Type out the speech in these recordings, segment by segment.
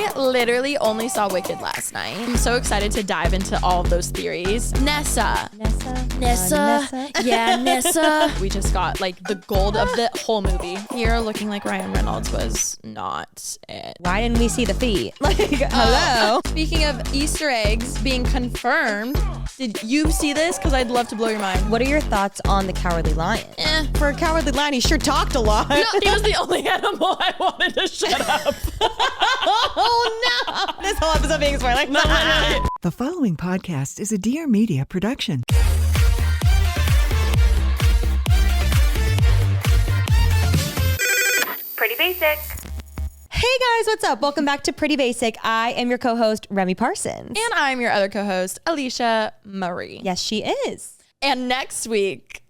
I literally only saw Wicked last night. I'm so excited to dive into all of those theories. Nessa. Yeah, Nessa. We just got like the gold of the whole movie. Here looking like Ryan Reynolds was not it. Why didn't we see the feet? Like, hello? Speaking of Easter eggs being confirmed, did you see this? Because I'd love to blow your mind. What are your thoughts on the Cowardly Lion? For a Cowardly Lion, he sure talked a lot. No, he was the only animal I wanted to shut up. Oh no! This whole episode being spoiled. No, literally. The following podcast is a Dear Media production. Pretty basic. Hey guys, what's up? Welcome back to Pretty Basic. I am your co-host, Remi Parsons. And I'm your other co-host, Alisha Marie. Yes, she is. And next week,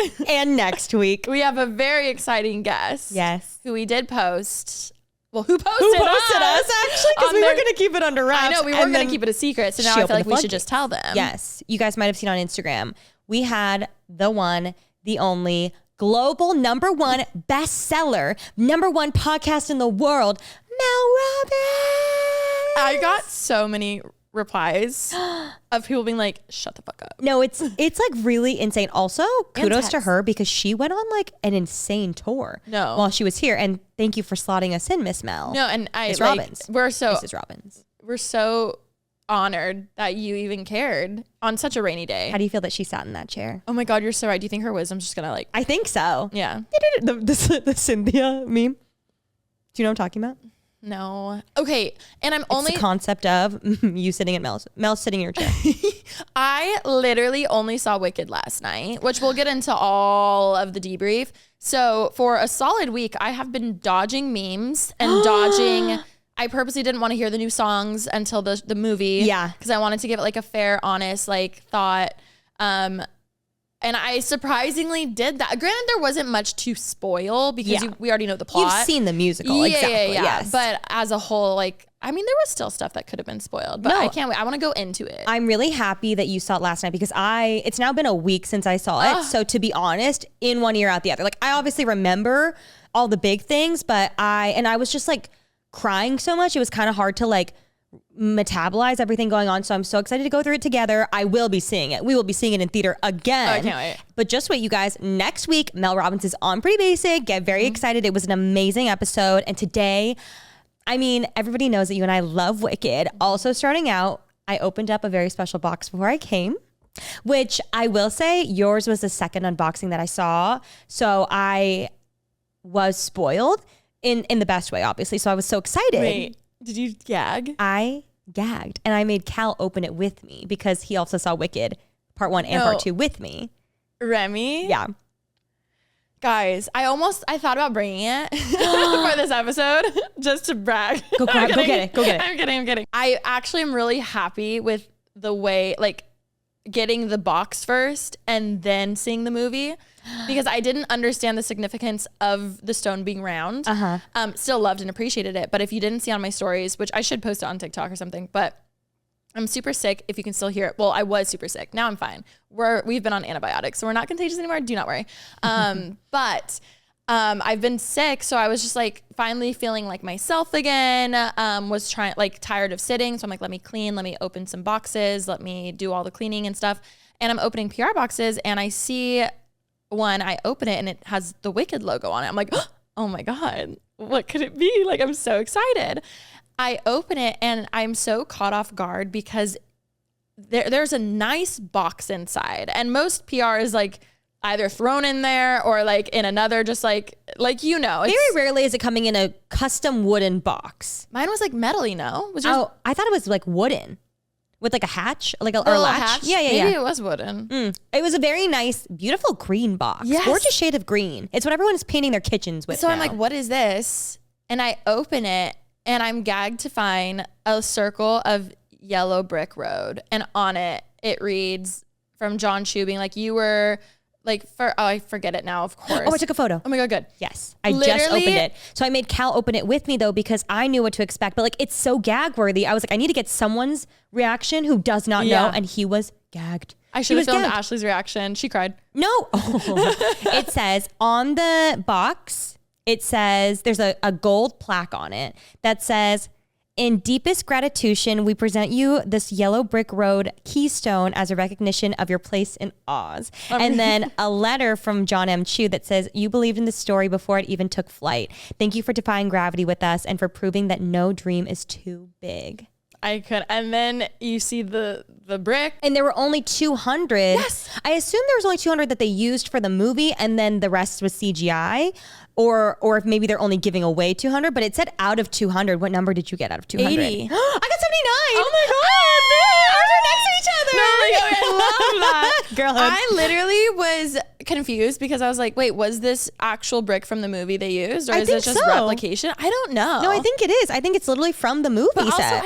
we have a very exciting guest. Yes. Who we did post. Well, who posted us actually? Because we were going to keep it under wraps. I know, we were going to keep it a secret. So now I feel like we should just tell them. Yes. You guys might have seen on Instagram. We had the one, the only, global #1 bestseller, #1 podcast in the world, Mel Robbins. I got so many replies of people being like, shut the fuck up. No, it's like really insane. Also, kudos to her because she went on like an insane tour while she was here. And thank you for slotting us in, Miss Mel. No, and Miss Robbins. Mrs. Robbins. We're so honored that you even cared on such a rainy day. How do you feel that she sat in that chair? Oh my God, you're so right. Do you think her wisdom's just gonna like... I think so. Yeah. The Cynthia meme. Do you know what I'm talking about? No. Okay. And It's the concept of you sitting at Mel's sitting in your chair. I literally only saw Wicked last night, which we'll get into all of the debrief. So for a solid week, I have been dodging memes and dodging... I purposely didn't want to hear the new songs until the movie. Yeah. Because I wanted to give it like a fair, honest like thought. And I surprisingly did that. Granted, there wasn't much to spoil because we already know the plot. You've seen the musical. Exactly. Yeah. Yes. But as a whole, like, I mean, there was still stuff that could have been spoiled. But I can't wait. I want to go into it. I'm really happy that you saw it last night because it's now been a week since I saw it. So to be honest, in one ear out the other. Like I obviously remember all the big things, but I was just like crying so much. It was kind of hard to like metabolize everything going on. So I'm so excited to go through it together. I will be seeing it. We will be seeing it in theater again. Oh, I can't wait. But just wait, you guys. Next week, Mel Robbins is on Pretty Basic. Get very excited. It was an amazing episode. And today, I mean, everybody knows that you and I love Wicked. Also starting out, I opened up a very special box before I came, which I will say yours was the second unboxing that I saw. So I was spoiled in the best way, obviously. So I was so excited. Wait, did you gag? I gagged and I made Cal open it with me because he also saw Wicked part 1 and part 2 with me. Remi? Yeah. Guys, I thought about bringing it for this episode just to brag. Go get it. I'm kidding. I actually am really happy with the way, like, getting the box first and then seeing the movie because I didn't understand the significance of the stone being round. Still loved and appreciated it. But if you didn't see on my stories, which I should post it on TikTok or something, but I'm super sick if you can still hear it. Well, I was super sick. Now I'm fine. We've been on antibiotics, so we're not contagious anymore. Do not worry. But I've been sick. So I was just like finally feeling like myself again, was tired of sitting. So I'm like, let me clean, let me open some boxes, let me do all the cleaning and stuff. And I'm opening PR boxes and I see one, I open it and it has the Wicked logo on it. I'm like, oh my God, what could it be? Like, I'm so excited. I open it and I'm so caught off guard because there's a nice box inside. And most PR is like either thrown in there or like in another, just like you know. Very rarely is it coming in a custom wooden box. Mine was like metal-y, no? Was yours? I thought it was like wooden with like a hatch, like or a latch. Hatch? Yeah. Maybe it was wooden. It was a very nice, beautiful green box. Yes. Gorgeous shade of green. It's what everyone is painting their kitchens with So now. I'm like, what is this? And I open it and I'm gagged to find a circle of yellow brick road. And on it, it reads from John Chu being like, you were like, I forget it now, of course. Oh, I took a photo. Oh my God, good. Yes. I just opened it. So I made Cal open it with me though, because I knew what to expect, but like, it's so gag worthy. I was like, I need to get someone's reaction who does not know. And he was gagged. I should have filmed Ashley's reaction. She cried. No. It says on the box, it says there's a gold plaque on it that says, In deepest gratitude, we present you this yellow brick road keystone as a recognition of your place in Oz. And then a letter from John M. Chu that says, you believed in the story before it even took flight. Thank you for defying gravity with us and for proving that no dream is too big. I could. And then you see the brick. And there were only 200. Yes. I assume there was only 200 that they used for the movie and then the rest was CGI. Or if maybe they're only giving away 200, but it said out of 200. What number did you get out of 200? 80. I got 79. Oh my God. Ours are next to each other. No, I love that. Girlhood. I literally was confused because I was like, wait, was this actual brick from the movie they used? Or I is think it just so. replication? I don't know. No, I think it is. I think it's literally from the movie But also, set.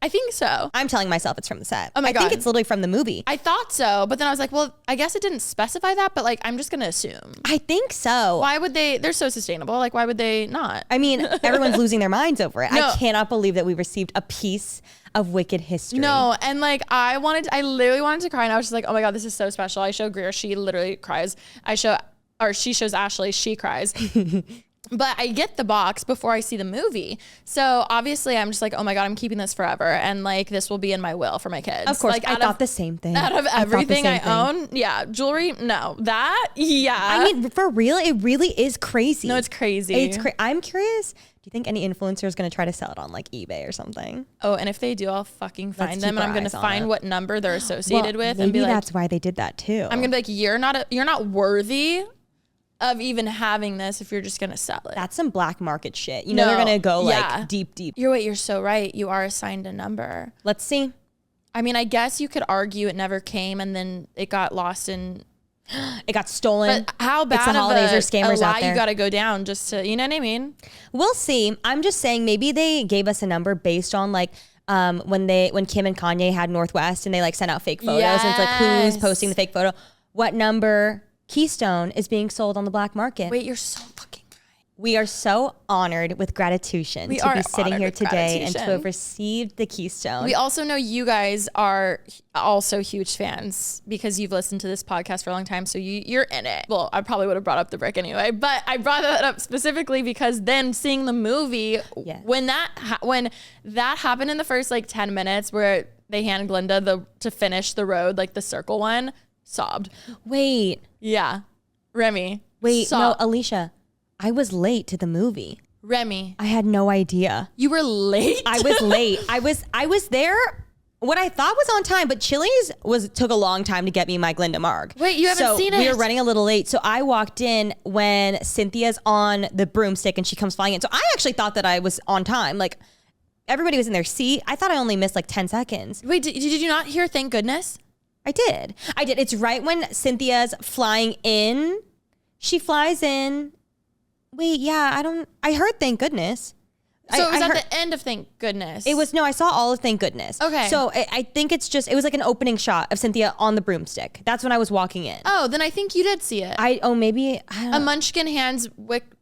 I think so. I'm telling myself it's from the set. Oh my I God. think it's literally from the movie. I thought so, but then I was like, well, I guess it didn't specify that, but like, I'm just going to assume. I think so. Why would they're so sustainable. Like, why would they not? I mean, everyone's losing their minds over it. No. I cannot believe that we received a piece of Wicked history. No, and like I literally wanted to cry, and I was just like, oh my God, this is so special. I show Greer, she literally cries. She shows Ashley, she cries. But I get the box before I see the movie. So obviously I'm just like, oh my God, I'm keeping this forever. And like, this will be in my will for my kids. Of course, like, I thought the same thing. Out of everything I own, yeah. Jewelry, no. That, yeah. I mean, for real, it really is crazy. No, it's crazy. I'm curious. Do you think any influencer is going to try to sell it on like eBay or something? Oh, and if they do, I'll fucking find Let's them, keep and I'm our going eyes to on find it. what number they're associated with, Maybe and be like, that's why they did that too. I'm going to be like, you're not worthy of even having this if you're just going to sell it. That's some black market shit. You know, they're going to go yeah. like deep. You're so right. You are assigned a number. Let's see. I mean, I guess you could argue it never came and then it got lost in. It got stolen. But how bad it's the holidays, of there's scammers a lie out there. you got to go down just to, you know what I mean? We'll see. I'm just saying maybe they gave us a number based on like when Kim and Kanye had Northwest and they like sent out fake photos and it's like who's posting the fake photo. What number Keystone is being sold on the black market. Wait, you're so fucking right. We are so honored with gratitude to be sitting here today and to have received the Keystone. We also know you guys are also huge fans because you've listened to this podcast for a long time, so you're in it. Well, I probably would have brought up the brick anyway, but I brought that up specifically because then seeing the movie, when that happened in the first like 10 minutes where they hand Glinda to finish the road, like the circle one, sobbed. Wait. Yeah. Remi. Wait, no, Alisha. I was late to the movie. Remi. I had no idea. You were late? I was late. I was there what I thought was on time, but Chili's took a long time to get me my Glinda Marg. Wait, you haven't seen it? We were running a little late. So I walked in when Cynthia's on the broomstick and she comes flying in. So I actually thought that I was on time. Like everybody was in their seat. I thought I only missed like 10 seconds. Wait, did you not hear thank goodness? I did. It's right when Cynthia's flying in. She flies in. Wait, yeah, I heard thank goodness. So it was at the end of thank goodness. I saw all of thank goodness. Okay. So I think it was like an opening shot of Cynthia on the broomstick. That's when I was walking in. Oh, then I think you did see it. Maybe. A Munchkin hands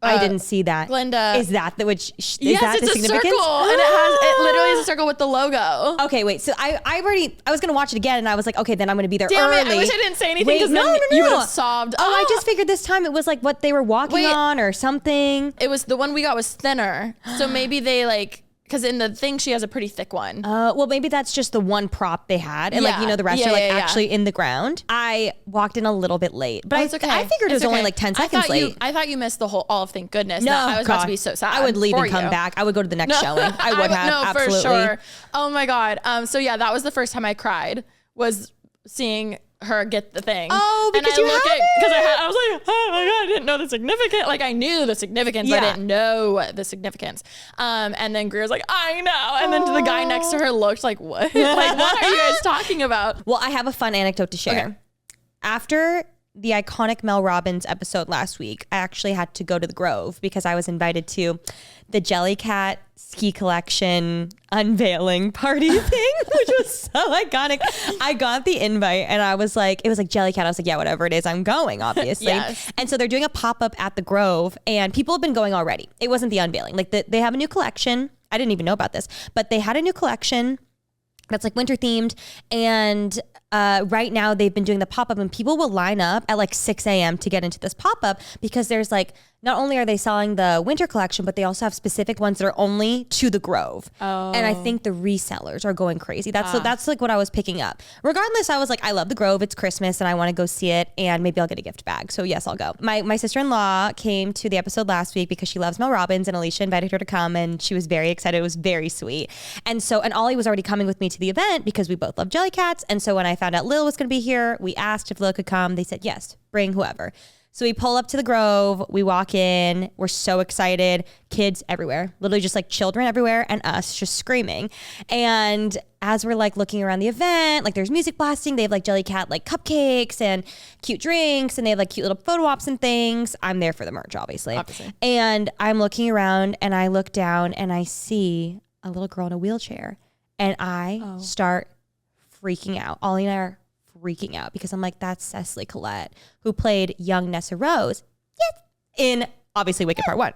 I didn't see that. Glinda. Is that the which? Is yes, that it's the a significance? circle, and it literally is a circle with the logo. Okay, wait. So I was gonna watch it again, and I was like, okay, then I'm gonna be there Damn early. it! I wish I didn't say anything because no. you would have sobbed. Oh, I just figured this time it was like what they were walking on or something. It was the one we got was thinner, so maybe they like. Because in the thing, she has a pretty thick one. Well, maybe that's just the one prop they had. And the rest are actually in the ground. I walked in a little bit late. But it's okay. I figured it was only like 10 seconds late. I thought you missed the whole, all of thank goodness. No, I was about to be so sad. I would leave and come you. back. I would go to the next showing. I would have, absolutely. For sure. Oh my God. So yeah, that was the first time I cried, was seeing her get the thing. Oh, because I was like, oh my God, I didn't know the significance. Like I knew the significance, but I didn't know the significance. And then Greer's like, I know. And then the guy next to her looked like, what? Like, what are you guys talking about? Well, I have a fun anecdote to share. Okay. After the iconic Mel Robbins episode last week, I actually had to go to the Grove because I was invited to the Jellycat ski collection unveiling party thing, which was so iconic. I got the invite and I was like, it was like Jellycat. I was like, yeah, whatever it is, I'm going, obviously. Yes. And so they're doing a pop-up at the Grove and people have been going already. It wasn't the unveiling. Like they have a new collection. I didn't even know about this, but they had a new collection that's like winter themed. And right now they've been doing the pop-up and people will line up at like 6 a.m. to get into this pop-up because there's like not only are they selling the winter collection, but they also have specific ones that are only to the Grove. Oh. And I think the resellers are going crazy. That's like what I was picking up. Regardless, I was like, I love the Grove. It's Christmas and I want to go see it, and maybe I'll get a gift bag. So yes, I'll go. My sister-in-law came to the episode last week because she loves Mel Robbins, and Alisha invited her to come, and she was very excited. It was very sweet. And Ollie was already coming with me to the event because we both love Jellycats. And so when I found out Lil was going to be here, we asked if Lil could come. They said, yes, bring whoever. So we pull up to the Grove, we walk in, we're so excited, kids everywhere, literally just like children everywhere and us just screaming. And as we're like looking around the event, like there's music blasting, they have like Jellycat like cupcakes and cute drinks, and they have like cute little photo ops and things. I'm there for the merch, obviously. And I'm looking around and I look down and I see a little girl in a wheelchair, and I start freaking out. Ollie and I are freaking out because I'm like, that's Cecily Collette, who played young Nessa Rose in obviously Wicked Part 1.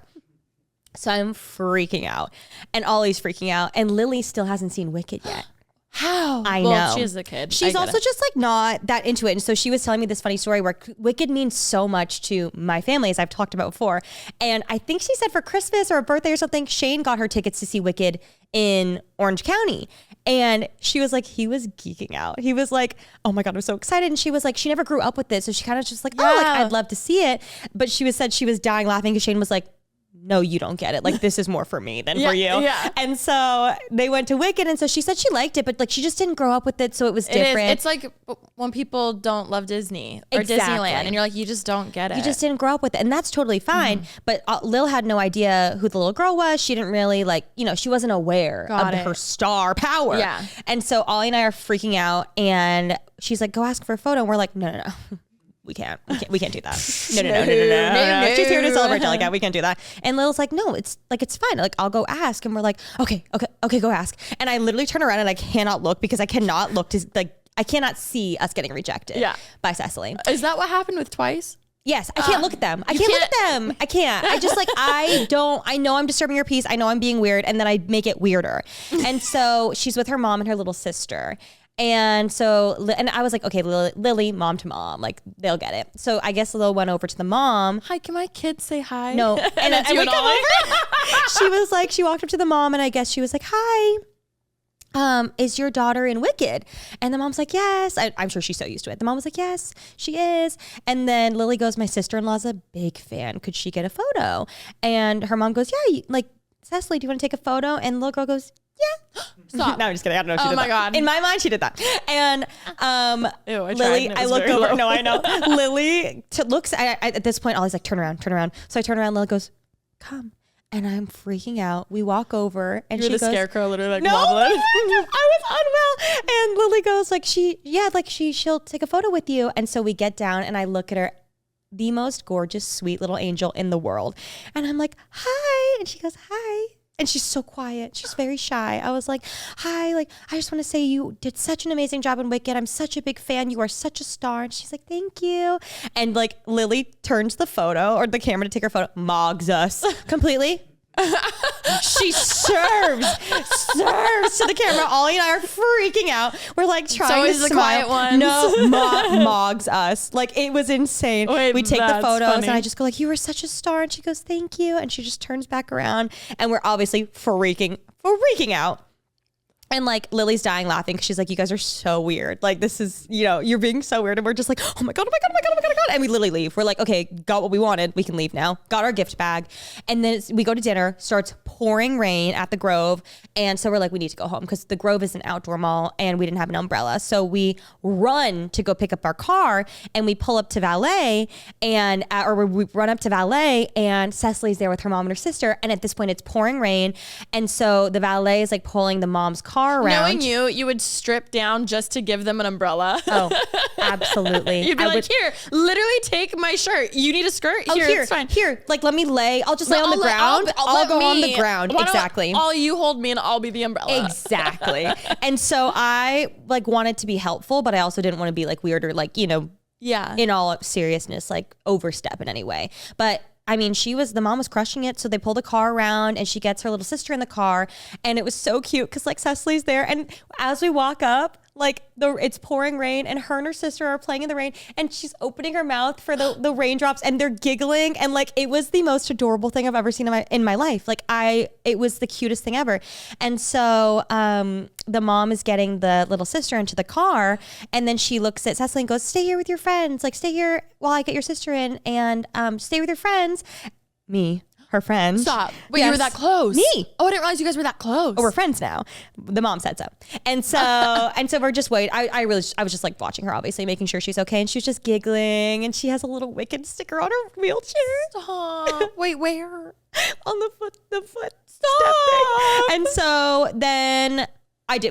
So I'm freaking out, and Ollie's freaking out, and Lily still hasn't seen Wicked yet. How? I know. She is a kid. She's also just like not that into it. And so she was telling me this funny story where Wicked means so much to my family, as I've talked about before. And I think she said for Christmas or a birthday or something, Shane got her tickets to see Wicked in Orange County. And she was like, he was geeking out. He was like, oh my God, I'm so excited. And she was like, she never grew up with this. So she kind of just like, oh, like I'd love to see it. But said she was dying laughing because Shane was like, no, you don't get it. Like, this is more for me than for you. Yeah. And so they went to Wicked. And so she said she liked it, but like she just didn't grow up with it. So it was different. It's like when people don't love Disney or Disneyland, and you're like, you just don't get it. You just didn't grow up with it. And that's totally fine. But Lil had no idea who the little girl was. She didn't really she wasn't aware of her star power. Yeah. And so Ollie and I are freaking out, and she's like, go ask for a photo. And we're like, no. We can't do that. No. She's here to celebrate Jellycat. We can't do that. And Lil's like, no, it's fine. Like, I'll go ask. And we're like, okay, go ask. And I literally turn around and I cannot look because I cannot look to I cannot see us getting rejected by Cecily. Is that what happened with Twice? Yes, I can't look at them. I can't look at them. I can't. I just I know I'm disturbing your peace. I know I'm being weird. And then I make it weirder. And so she's with her mom and her little sister. And so, and I was like, okay, Lily, mom to mom, like they'll get it. So I guess Lil went over to the mom. Hi, can my kids say hi? No. And we come over. She was like, she walked up to the mom, and I guess she was like, hi, is your daughter in Wicked? And the mom's like, yes. I'm sure she's so used to it. The mom was like, yes, she is. And then Lily goes, my sister-in-law's a big fan. Could she get a photo? And her mom goes, yeah, like, Cecily, do you want to take a photo? And the little girl goes, yeah. Stop. No, I'm just kidding. I don't know if she did that. Oh my God. In my mind, she did that. And Ew, Lily, I look over. No, I know. Lily looks at this point, Ollie's like, turn around. So I turn around. Lily goes, come. And I'm freaking out. We walk over, and she goes, the scarecrow, literally like no, wobbling. I was unwell. And Lily goes like, she'll take a photo with you. And so we get down, and I look at her, the most gorgeous, sweet little angel in the world. And I'm like, hi. And she goes, hi. And she's so quiet. She's very shy. I was like, hi, like, I just want to say you did such an amazing job in Wicked. I'm such a big fan. You are such a star. And she's like, thank you. And like Lily turns the photo or the camera to take her photo, mogs us completely. She serves to the camera. Ollie and I are freaking out. We're like trying to smile. The quiet ones. No, mogs us. Like, it was insane. Wait, we take the photos, funny. and I just go like, you were such a star. And she goes, thank you. And she just turns back around, and we're obviously freaking out. And like Lily's dying laughing because she's like, you guys are so weird. Like, this is, you're being so weird. And we're just like, oh my God. And we literally leave. We're like, okay, got what we wanted. We can leave now. Got our gift bag. And then we go to dinner, starts pouring rain at the Grove. And so we're like, we need to go home because the Grove is an outdoor mall and we didn't have an umbrella. So we run to go pick up our car, and we pull up to valet we run up to valet, and Cecily's there with her mom and her sister. And at this point it's pouring rain. And so the valet is like pulling the mom's car around. Knowing you would strip down just to give them an umbrella. Oh, absolutely. You'd be here, literally take my shirt. You need a skirt? Here, it's fine. Here, like, let me lay. I'll just lay on the ground. I'll go on the ground. Exactly. All you hold me and I'll be the umbrella. Exactly. And so I like wanted to be helpful, but I also didn't want to be like weird or like, in all seriousness, like overstep in any way. But I mean, the mom was crushing it. So they pull the car around, and she gets her little sister in the car, and it was so cute because like Cecily's there. And as we walk up, like it's pouring rain, and her sister are playing in the rain, and she's opening her mouth for the raindrops, and they're giggling, and like it was the most adorable thing I've ever seen in my life. Like it was the cutest thing ever. And so the mom is getting the little sister into the car, and then she looks at Cecily and goes, "Stay here with your friends. Like stay here while I get your sister in, and stay with your friends." Me. Her friend. Stop. Wait, Yes. you were that close? Me. Oh, I didn't realize you guys were that close. Oh, we're friends now. The mom said so. And so we're just waiting. I was just like watching her, obviously, making sure she's okay. And she was just giggling, and she has a little Wicked sticker on her wheelchair. Stop. Wait, where? On the foot Stop. thing. And so then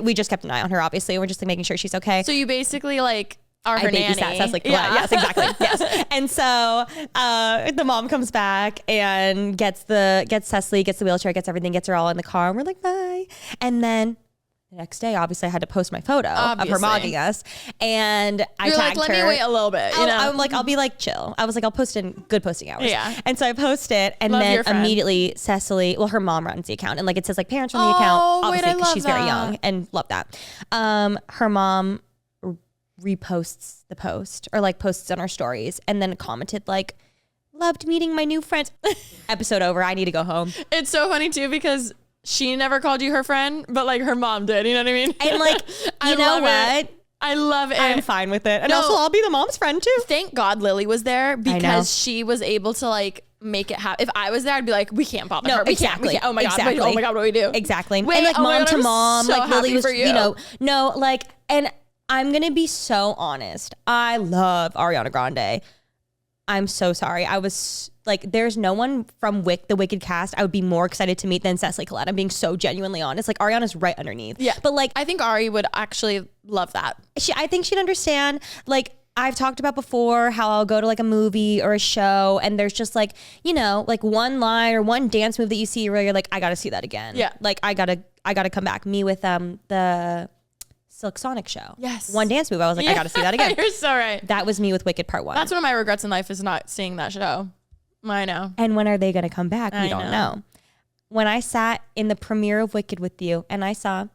we just kept an eye on her, obviously. We're just like making sure she's okay. So you basically like are her nanny. Cecily. Yeah. Yes, exactly. Yes. And so the mom comes back and gets Cecily, gets the wheelchair, gets everything, gets her all in the car, and we're like, bye. And then the next day, obviously, I had to post my photo of her mogging us, and I tagged let her. me wait a little bit. You know? I'm like, I'll be like chill. I was like, I'll post in good posting hours. Yeah. And so I post it, and Love then your friend. immediately Cecily, well, her mom runs the account, and like it says like parents from the account, obviously, because she's very young, and love that. Her mom reposts the post, or like posts on her stories, and then commented like, "Loved meeting my new friends." Episode over. I need to go home. It's so funny too because she never called you her friend, but like her mom did. You know what I mean? And like, you know what? I love it. I'm fine with it. And No. also, I'll be the mom's friend too. Thank God Lily was there know. because she was able to like make it happen. If I was there, I'd be like, we can't bother her. We exactly. can't. Oh my God. Exactly. Wait, oh my God. What do we do? Exactly. Wait, and like oh my mom God, to I'm mom, so like Lily happy was, for you. no, like, and I'm going to be so honest. I love Ariana Grande. I'm so sorry. I was like, there's no one from the Wicked cast I would be more excited to meet than Cecily Collette. I'm being so genuinely honest. Like Ariana's right underneath. Yeah. But like, I think Ari would actually love that. I think she'd understand. Like I've talked about before how I'll go to like a movie or a show, and there's just like, like one line or one dance move that you see where you're like, I got to see that again. Yeah. Like I gotta come back. Me with the Silk Sonic show. Yes. One dance move. I was like, I got to see that again. You're so right. That was me with Wicked Part 1. That's one of my regrets in life is not seeing that show. I know. And when are they going to come back? We don't know. When I sat in the premiere of Wicked with you and I saw,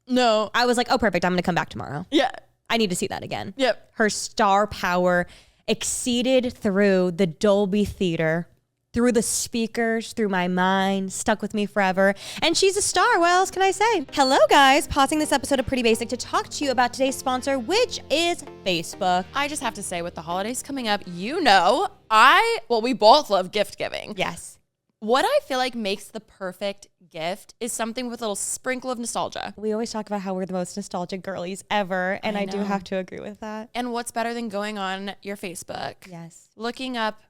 No. I was like, oh, perfect. I'm going to come back tomorrow. Yeah. I need to see that again. Yep. Her star power exceeded through the Dolby Theater, through the speakers, through my mind, stuck with me forever. And she's a star. What else can I say? Hello, guys. Pausing this episode of Pretty Basic to talk to you about today's sponsor, which is Facebook. I just have to say, with the holidays coming up, we both love gift giving. Yes. What I feel like makes the perfect gift is something with a little sprinkle of nostalgia. We always talk about how we're the most nostalgic girlies ever, and I do have to agree with that. And what's better than going on your Facebook, Yes. looking up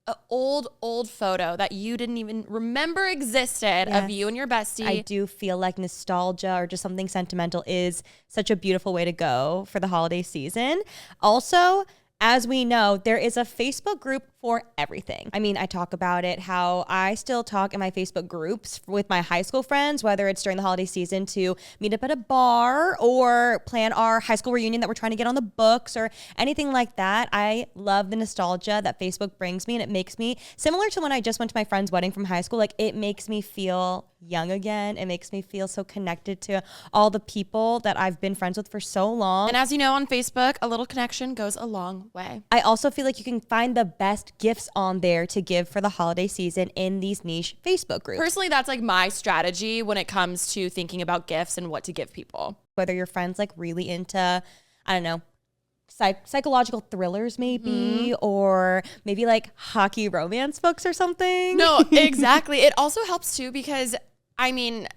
an old photo that you didn't even remember existed of you and your bestie. I do feel like nostalgia or just something sentimental is such a beautiful way to go for the holiday season. Also, as we know, there is a Facebook group for everything. I mean, I talk about it, how I still talk in my Facebook groups with my high school friends, whether it's during the holiday season to meet up at a bar or plan our high school reunion that we're trying to get on the books or anything like that. I love the nostalgia that Facebook brings me, and it makes me, similar to when I just went to my friend's wedding from high school, like it makes me feel young again. It makes me feel so connected to all the people that I've been friends with for so long. And as you know, on Facebook, a little connection goes a long way. I also feel like you can find the best gifts on there to give for the holiday season in these niche Facebook groups. Personally, that's like my strategy when it comes to thinking about gifts and what to give people. Whether your friend's like really into, I don't know, psychological thrillers maybe, or maybe like hockey romance books or something. No, exactly. It also helps too because, I mean,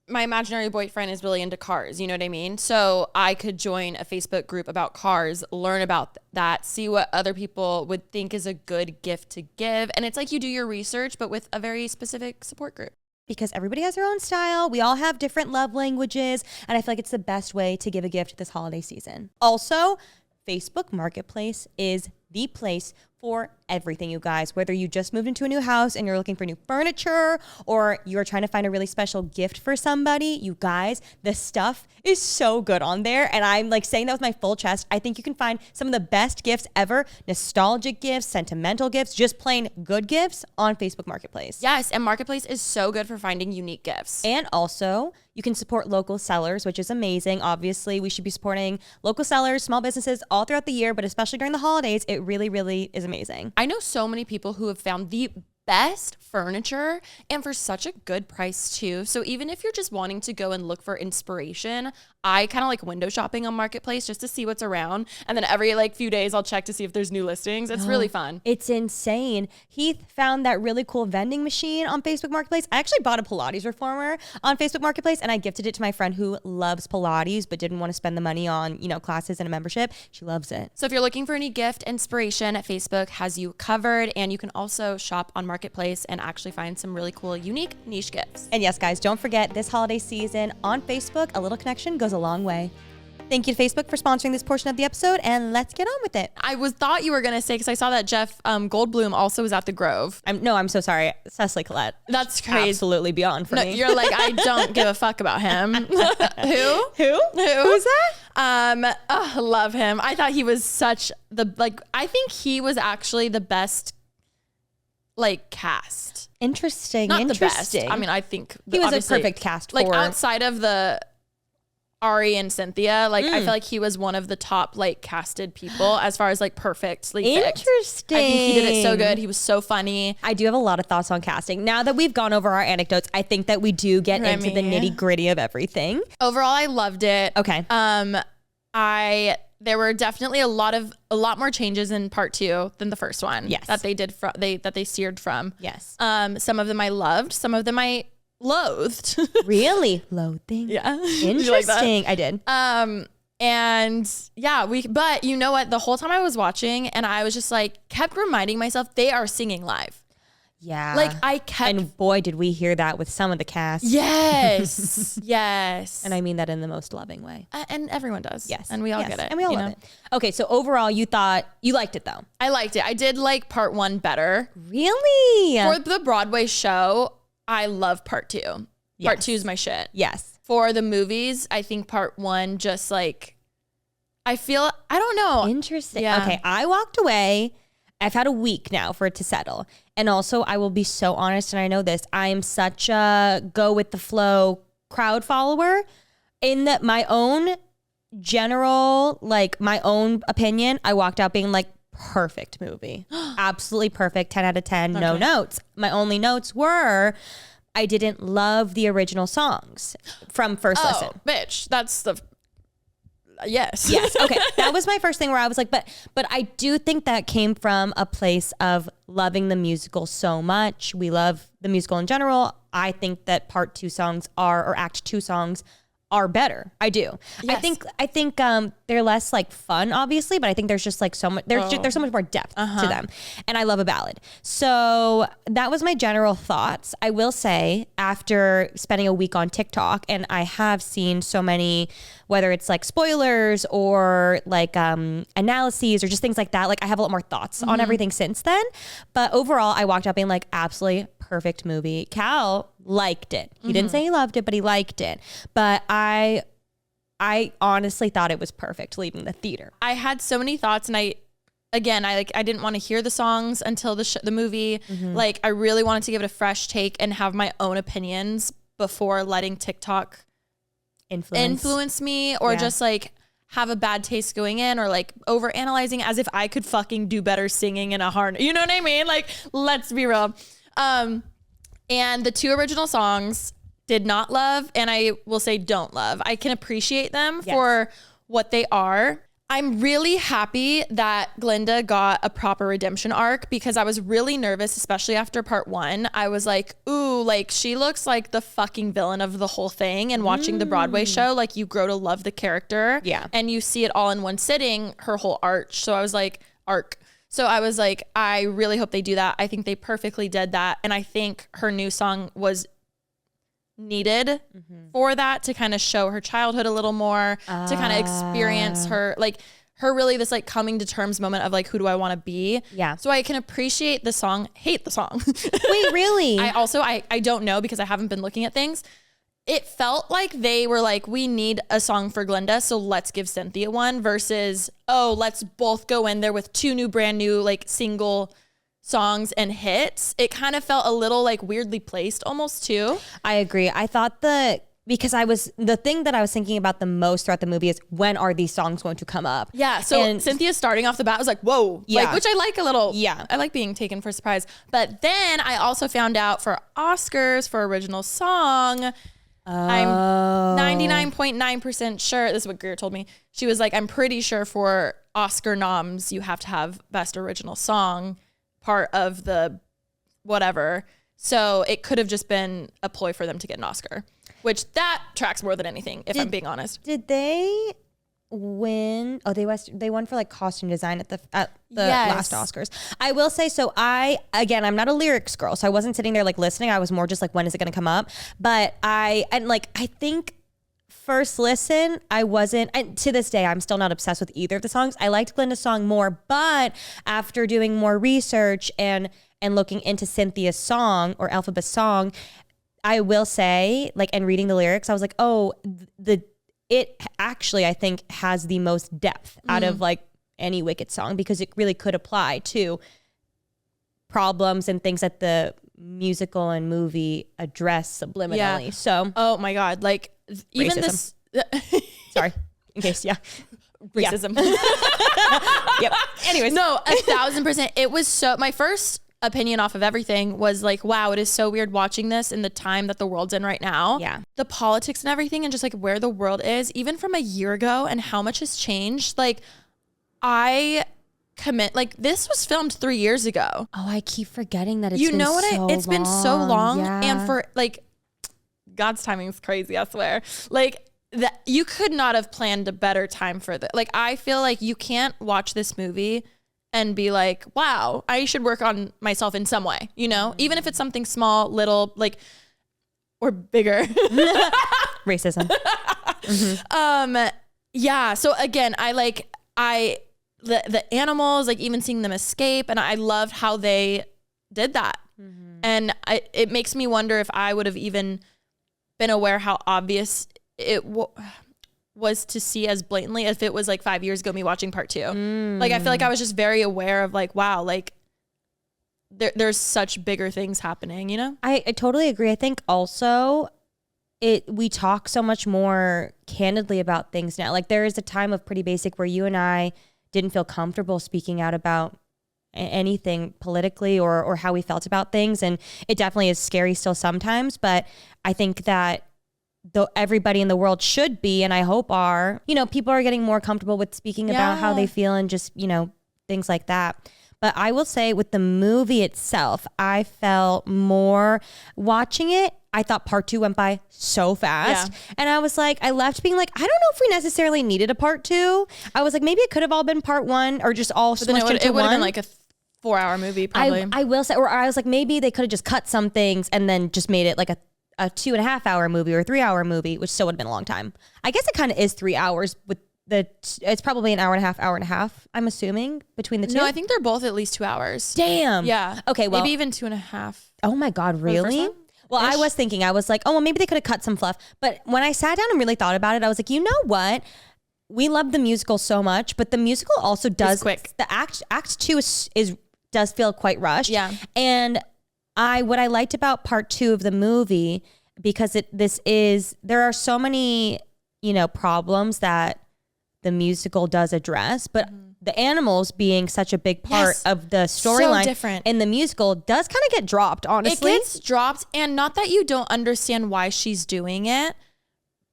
my imaginary boyfriend is really into cars, you know what I mean? So I could join a Facebook group about cars, learn about that, see what other people would think is a good gift to give. And it's like you do your research, but with a very specific support group. Because everybody has their own style. We all have different love languages. And I feel like it's the best way to give a gift this holiday season. Also, Facebook Marketplace is the place for everything, you guys. Whether you just moved into a new house and you're looking for new furniture, or you're trying to find a really special gift for somebody, you guys, the stuff is so good on there. And I'm like saying that with my full chest. I think you can find some of the best gifts ever, nostalgic gifts, sentimental gifts, just plain good gifts on Facebook Marketplace. Yes, and Marketplace is so good for finding unique gifts. And also, You can support local sellers, which is amazing. Obviously, we should be supporting local sellers, small businesses all throughout the year, but especially during the holidays, it really, really is amazing. I know so many people who have found the best furniture and for such a good price too. So even if you're just wanting to go and look for inspiration, I kind of like window shopping on Marketplace just to see what's around. And then every like few days I'll check to see if there's new listings. It's really fun. It's insane. Heath found that really cool vending machine on Facebook Marketplace. I actually bought a Pilates reformer on Facebook Marketplace and I gifted it to my friend who loves Pilates but didn't want to spend the money on, classes and a membership. She loves it. So if you're looking for any gift inspiration, Facebook has you covered, and you can also shop on Marketplace and actually find some really cool, unique niche gifts. And yes, guys, don't forget this holiday season on Facebook, a little connection goes a long way. Thank you to Facebook for sponsoring this portion of the episode, and let's get on with it. Thought you were going to say, because I saw that Jeff Goldblum also was at the Grove. I'm so sorry. Cecily Collette. That's crazy. Absolutely beyond for me. You're like, I don't give a fuck about him. Who? Who's that? Love him. I thought he was I think he was actually the best cast. Interesting. Not the best. I mean, I think he was a perfect cast for outside of the Ari and Cynthia, I feel like he was one of the top casted people as far as perfectly fixed. Interesting. I think he did it so good. He was so funny. I do have a lot of thoughts on casting. Now that we've gone over our anecdotes, I think that we do get Remi. into the nitty gritty of everything. Overall, I loved it. Okay. There were definitely a lot more changes in part 2 than the first one. Yes. That they did that they steered from. Yes. Some of them I loved. Some of them I loathed. Really? Loathing? Yeah. Interesting. Did you like that? I did. And yeah, but you know what? The whole time I was watching and I was just kept reminding myself they are singing live. Yeah. And boy, did we hear that with some of the cast. Yes. Yes. And I mean that in the most loving way. And everyone does. Yes. And we all get it. And we all love it. Okay. So overall, you liked it though. I liked it. I did like part 1 better. Really? For the Broadway show, I love part 2. Yes. Part 2 is my shit. Yes. For the movies, I think part 1 just I don't know. Interesting. Yeah. Okay. I walked away. I've had a week now for it to settle. And also, I will be so honest, and I know this, I am such a go with the flow crowd follower in that my own general, my own opinion, I walked out being perfect movie. Absolutely perfect. 10 out of 10. Okay. No notes. My only notes were I didn't love the original songs from first listen. Bitch. That's the... Yes. Yes. Okay. That was my first thing where I was but I do think that came from a place of loving the musical so much. We love the musical in general. I think that part 2 songs or act 2 songs are better. I do. Yes. I think they're less fun, obviously, but I think there's just so much, there's so much more depth to them. And I love a ballad. So that was my general thoughts. I will say after spending a week on TikTok, and I have seen so many, whether it's spoilers or analyses or just things like that. I have a lot more thoughts on everything since then. But overall, I walked out being absolutely perfect movie. Cal liked it. He didn't say he loved it, but he liked it. But I honestly thought it was perfect leaving the theater. I had so many thoughts, and I didn't want to hear the songs until the movie. I really wanted to give it a fresh take and have my own opinions before letting TikTok influence me or just have a bad taste going in or over analyzing as if I could fucking do better singing in a hard, you know what I mean? Let's be real. And the 2 original songs did not love, and I will say don't love. I can appreciate them for what they are. I'm really happy that Glinda got a proper redemption arc because I was really nervous, especially after part 1. I was ooh, she looks like the fucking villain of the whole thing. And watching the Broadway show, you grow to love the character. Yeah. And you see it all in one sitting, her whole arch. So I was arc. So I was I really hope they do that. I think they perfectly did that. And I think her new song was needed for that to kind of show her childhood a little more, to kind of experience her, her really this coming to terms moment of who do I want to be? Yeah. So I can appreciate the song, hate the song. Wait, really? I don't know because I haven't been looking at things. It felt like they were we need a song for Glinda, so let's give Cynthia one versus, oh, let's both go in there with 2 new brand new single songs and hits. It kind of felt a little weirdly placed almost too. I agree. I thought the because the thing that I was thinking about the most throughout the movie is when are these songs going to come up? Yeah. So Cynthia starting off the bat was like, whoa, yeah. which I like a little. Yeah. I like being taken for a surprise. But then I also found out for Oscars for original song, I'm 99.9% sure. This is what Greer told me. She was like, I'm pretty sure for Oscar noms, you have to have best original song part of the whatever. So it could have just been a ploy for them to get an Oscar, which that tracks more than anything, if I'm being honest. Did they win? Oh, they won for like costume design at the last Oscars. I will say, so I'm not a lyrics girl, so I wasn't sitting there like listening. I was more just like, when is it going to come up? But I think first listen, I wasn't, and to this day, I'm still not obsessed with either of the songs. I liked Glenda's song more, but after doing more research and looking into Cynthia's song or Elphaba's song, I will say, like, and reading the lyrics, I was like, oh, it actually, I think, has the most depth out of like any Wicked song, because it really could apply to problems and things that the musical and movie address subliminally. Yeah. So, oh my God, like even racism. this. Sorry, in case, racism. Yep. Anyways, no, 1,000%. It was so. My first opinion off of everything was like, wow, it is so weird watching this in the time that the world's in right now. Yeah. The politics and everything, and just like where the world is, even from a year ago and how much has changed. Like, like this was filmed 3 years ago. Oh, I keep forgetting that it's been so long. Yeah. And for like, God's timing is crazy, I swear. Like, that you could not have planned a better time for this. Like, I feel like you can't watch this movie and be like, wow, I should work on myself in some way, even if it's something small, little, like, or bigger. Racism. Yeah. So again, the animals, like even seeing them escape, and I loved how they did that. And it makes me wonder if I would have even been aware how obvious it was to see as blatantly if it was like 5 years ago, me watching part 2. Like, I feel like I was just very aware of like, wow, like there's such bigger things happening, I totally agree. I think also we talk so much more candidly about things now. Like, there is a time of Pretty Basic where you and I didn't feel comfortable speaking out about anything politically or how we felt about things. And it definitely is scary still sometimes, but I think that though everybody in the world should be, and I hope are, people are getting more comfortable with speaking about how they feel and just, things like that. But I will say with the movie itself, I felt more watching it. I thought part 2 went by so fast. Yeah. And I was like, I left being like, I don't know if we necessarily needed a part 2. I was like, maybe it could have all been part 1 or just all smushed into one. It would have been like a 4-hour movie probably. I will say, or I was like, maybe they could have just cut some things and then just made it like a 2.5-hour movie or a 3-hour movie, which still would have been a long time. I guess it kind of is 3 hours with it's probably an hour and a half, I'm assuming, between the two. No, I think they're both at least 2 hours. Damn. Yeah. Okay, well. Maybe even 2.5. Oh my God, really? Well, I was thinking, I was like, oh, well, maybe they could have cut some fluff. But when I sat down and really thought about it, I was like, you know what? We love the musical so much, but the musical also does. It's quick. The act 2 does feel quite rushed. Yeah. And what I liked about part 2 of the movie, because there are so many, problems that the musical does address, but the animals being such a big part of the storyline in the musical does kind of get dropped, honestly. It gets dropped, and not that you don't understand why she's doing it,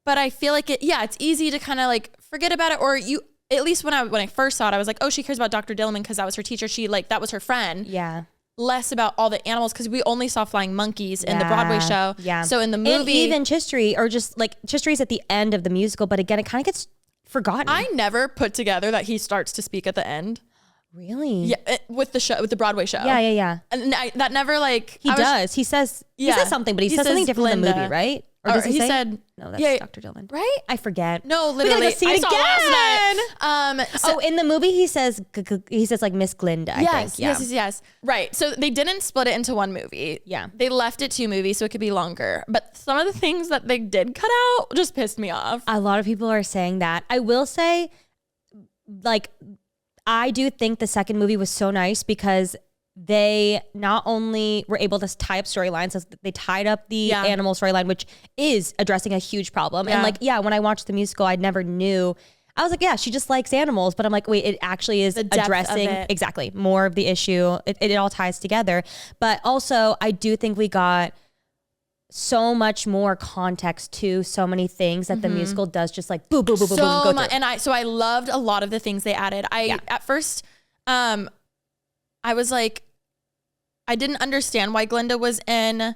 but I feel like it's easy to kind of like forget about it, or at least when I first saw it, I was like, oh, she cares about Dr. Dillman because that was her teacher. That was her friend. Yeah. Less about all the animals, because we only saw flying monkeys in the Broadway show. Yeah. So in the movie, and even Chistry, or just like Chistry's at the end of the musical, but again, it kind of gets forgotten. I never put together that he starts to speak at the end. Really? Yeah, with the Broadway show. Yeah. And that never like he does. He says something, but he says something different in the movie, right? Or does he say? Said no? That's Dr. Dillman, right? I forget. No, literally, I saw it last night. In the movie, he says like Miss Glinda. I think. Yes. Right. So they didn't split it into one movie. Yeah. They left it 2 movies so it could be longer. But some of the things that they did cut out just pissed me off. A lot of people are saying that. I will say, like, I do think the second movie was so nice because they not only were able to tie up storylines, so they tied up the animal storyline, which is addressing a huge problem. And like, when I watched the musical, I never knew. I was like, yeah, she just likes animals. But I'm like, wait, it actually is addressing exactly more of the issue. It all ties together. But also, I do think we got so much more context to so many things that the musical does just like boom, boom, boom, boom, boom, go through. And I loved a lot of the things they added. At first, I was like, I didn't understand why Glinda was in.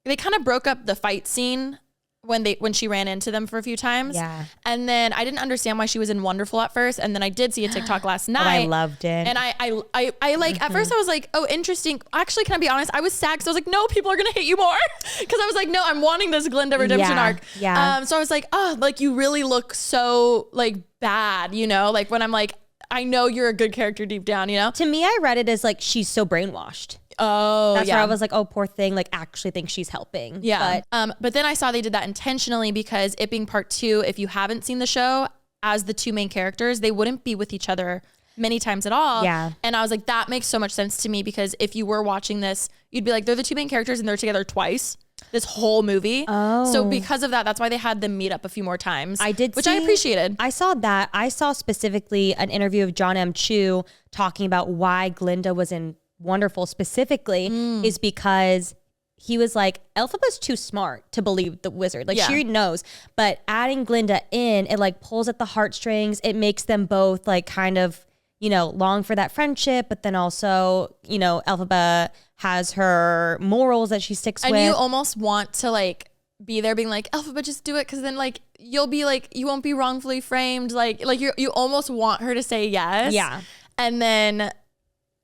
They kind of broke up the fight scene when she ran into them for a few times. Yeah. And then I didn't understand why she was in Wonderful at first. And then I did see a TikTok last night. I loved it. And I like, at first I was like, oh, interesting. Actually, can I be honest? I was sad because I was like, no, people are going to hate you more. Because I was like, no, I'm wanting this Glinda redemption arc. Yeah. So I was like, oh, like you really look so like bad, you know? Like when I'm like, I know you're a good character deep down, you know? To me, I read it as like, she's so brainwashed. Oh, that's where I was like, oh, poor thing. Like, actually think she's helping. Yeah. But then I saw they did that intentionally because it being part 2, if you haven't seen the show, as the 2 main characters, they wouldn't be with each other many times at all. Yeah. And I was like, that makes so much sense to me because if you were watching this, you'd be like, they're the 2 main characters and they're together twice this whole movie. Oh. So because of that, that's why they had them meet up a few more times. I appreciated. I saw that. I saw specifically an interview of John M. Chu talking about why Glinda was in Wonderful specifically is because he was like, Elphaba's too smart to believe the wizard. Like she knows, but adding Glinda in, it like pulls at the heartstrings. It makes them both like kind of, you know, long for that friendship, but then also, you know, Elphaba has her morals that she sticks with. And you almost want to like be there being like, Elphaba, just do it. Cause then like, you'll be like, you won't be wrongfully framed. Like you almost want her to say yes. Yeah. And then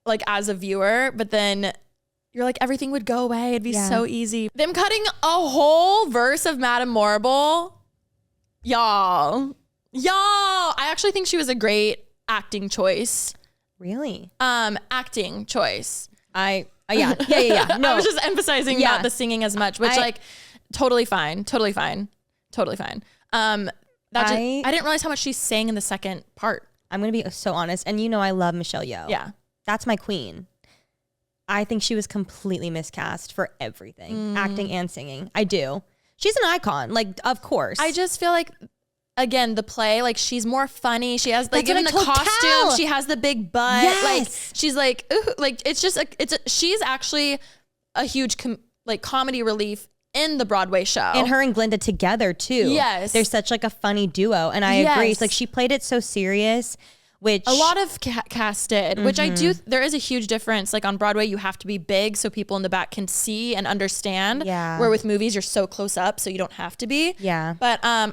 like as a viewer, but then you're like, everything would go away. It'd be so easy. Them cutting a whole verse of Madame Morrible. Y'all. I actually think she was a great acting choice. Really? Acting choice. Yeah. No. I was just emphasizing not the singing as much, which like totally fine. I didn't realize how much she sang in the second part. I'm going to be so honest. And you know, I love Michelle Yeoh. Yeah. That's my queen. I think she was completely miscast for everything, acting and singing. I do. She's an icon, like, of course. I just feel like, again, the play, like, she's more funny. She has, like, even the costume, she has the big butt. Yes. Like, she's like, ooh, like, it's just, she's actually a huge, comedy relief in the Broadway show. And her and Glinda together, too. Yes. They're such, like, a funny duo. And I agree. It's like, she played it so serious. Which a lot of cast did, which I do. There is a huge difference. Like on Broadway, you have to be big so people in the back can see and understand. Yeah. Where with movies, you're so close up, so you don't have to be. Yeah. But I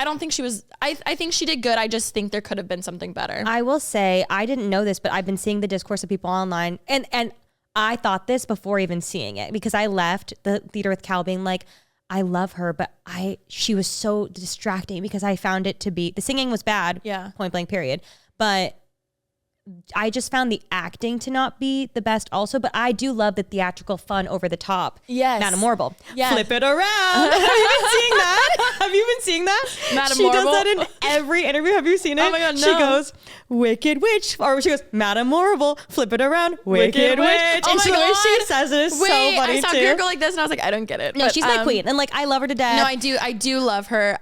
don't think she was. I think she did good. I just think there could have been something better. I will say I didn't know this, but I've been seeing the discourse of people online, and I thought this before even seeing it because I left the theater with Cal being like, I love her, but she was so distracting because I found it to be, the singing was bad, point blank period. But I just found the acting to not be the best also, but I do love the theatrical fun over the top. Yes. Madame Morrible. Yes. Flip it around. Have you been seeing that? Have you been seeing that? Madame Morrible. She does that in every interview. Have you seen it? Oh my God, no. She goes, Wicked Witch. Or she goes, Madame Morrible, flip it around, Wicked Witch. Oh and my the God. way she says it is so funny I saw too. a girl like this and I was like, I don't get it. No, she's my queen. And like, I love her to death. No, I do love her.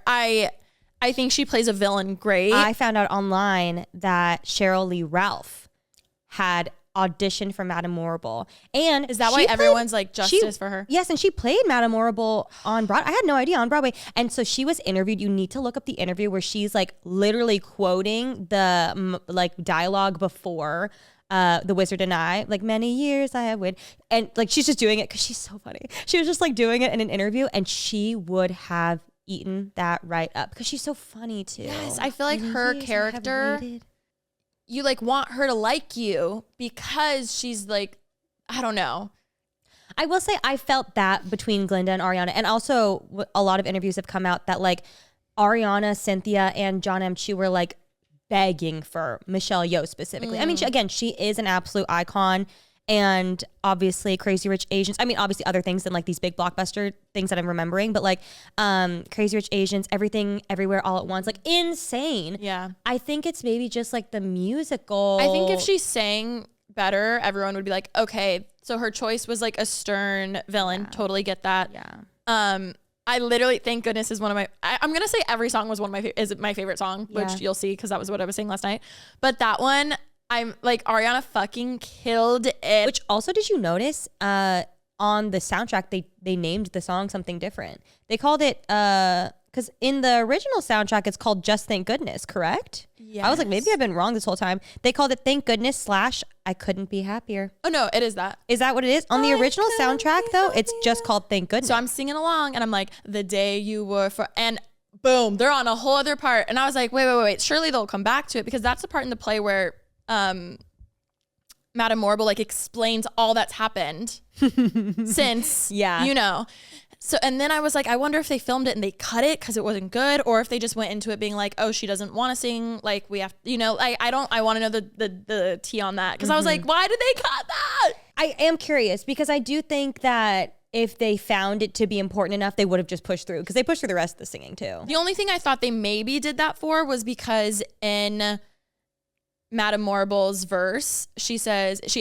I think she plays a villain great. I found out online that Cheryl Lee Ralph had auditioned for Madame Morrible. And is that why everyone's like justice for her? Yes, and she played Madame Morrible on Broadway. I had no idea, on Broadway. And so she was interviewed. You need to look up the interview where she's like literally quoting the like dialogue before The Wizard and I, like many years I have waited. And like she's just doing it because she's so funny. She was just like doing it in an interview and she would have eaten that right up because she's so funny too. Yes, I feel like her character, you like want her to like you because she's like, I don't know. I will say I felt that between Glinda and Ariana. And also a lot of interviews have come out that like Ariana, Cynthia, and John M. Chu were like begging for Michelle Yeoh specifically. I mean, she is an absolute icon. And obviously Crazy Rich Asians. I mean, obviously other things than like these big blockbuster things that I'm remembering. But like Crazy Rich Asians, Everything, Everywhere, All at Once. Like insane. Yeah. I think it's maybe just like the musical. I think if she sang better, everyone would be like, okay, so her choice was like a stern villain. Totally get that. Yeah. I literally, thank goodness, is one of my, I'm going to say every song was is my favorite song, which you'll see because that was what I was saying last night. But that one, I'm like, Ariana fucking killed it. Which also, did you notice on the soundtrack, they named the song something different. They called it, because in the original soundtrack, it's called Just Thank Goodness, correct? Yes. I was like, maybe I've been wrong this whole time. They called it Thank Goodness / I Couldn't Be Happier. Oh, no, it is that. Is that what it is? On the original soundtrack, though, it's just called Thank Goodness. So I'm singing along and I'm like, the day you were for, and boom, they're on a whole other part. And I was like, wait. Surely they'll come back to it because that's the part in the play where Madame Morrible like explains all that's happened since, you know. So, and then I was like, I wonder if they filmed it and they cut it because it wasn't good, or if they just went into it being like, oh, she doesn't want to sing. Like we have, you know, I want to know the tea on that. Cause I was like, why did they cut that? I am curious because I do think that if they found it to be important enough, they would have just pushed through because they pushed through the rest of the singing too. The only thing I thought they maybe did that for was because in Madame Morrible's verse, she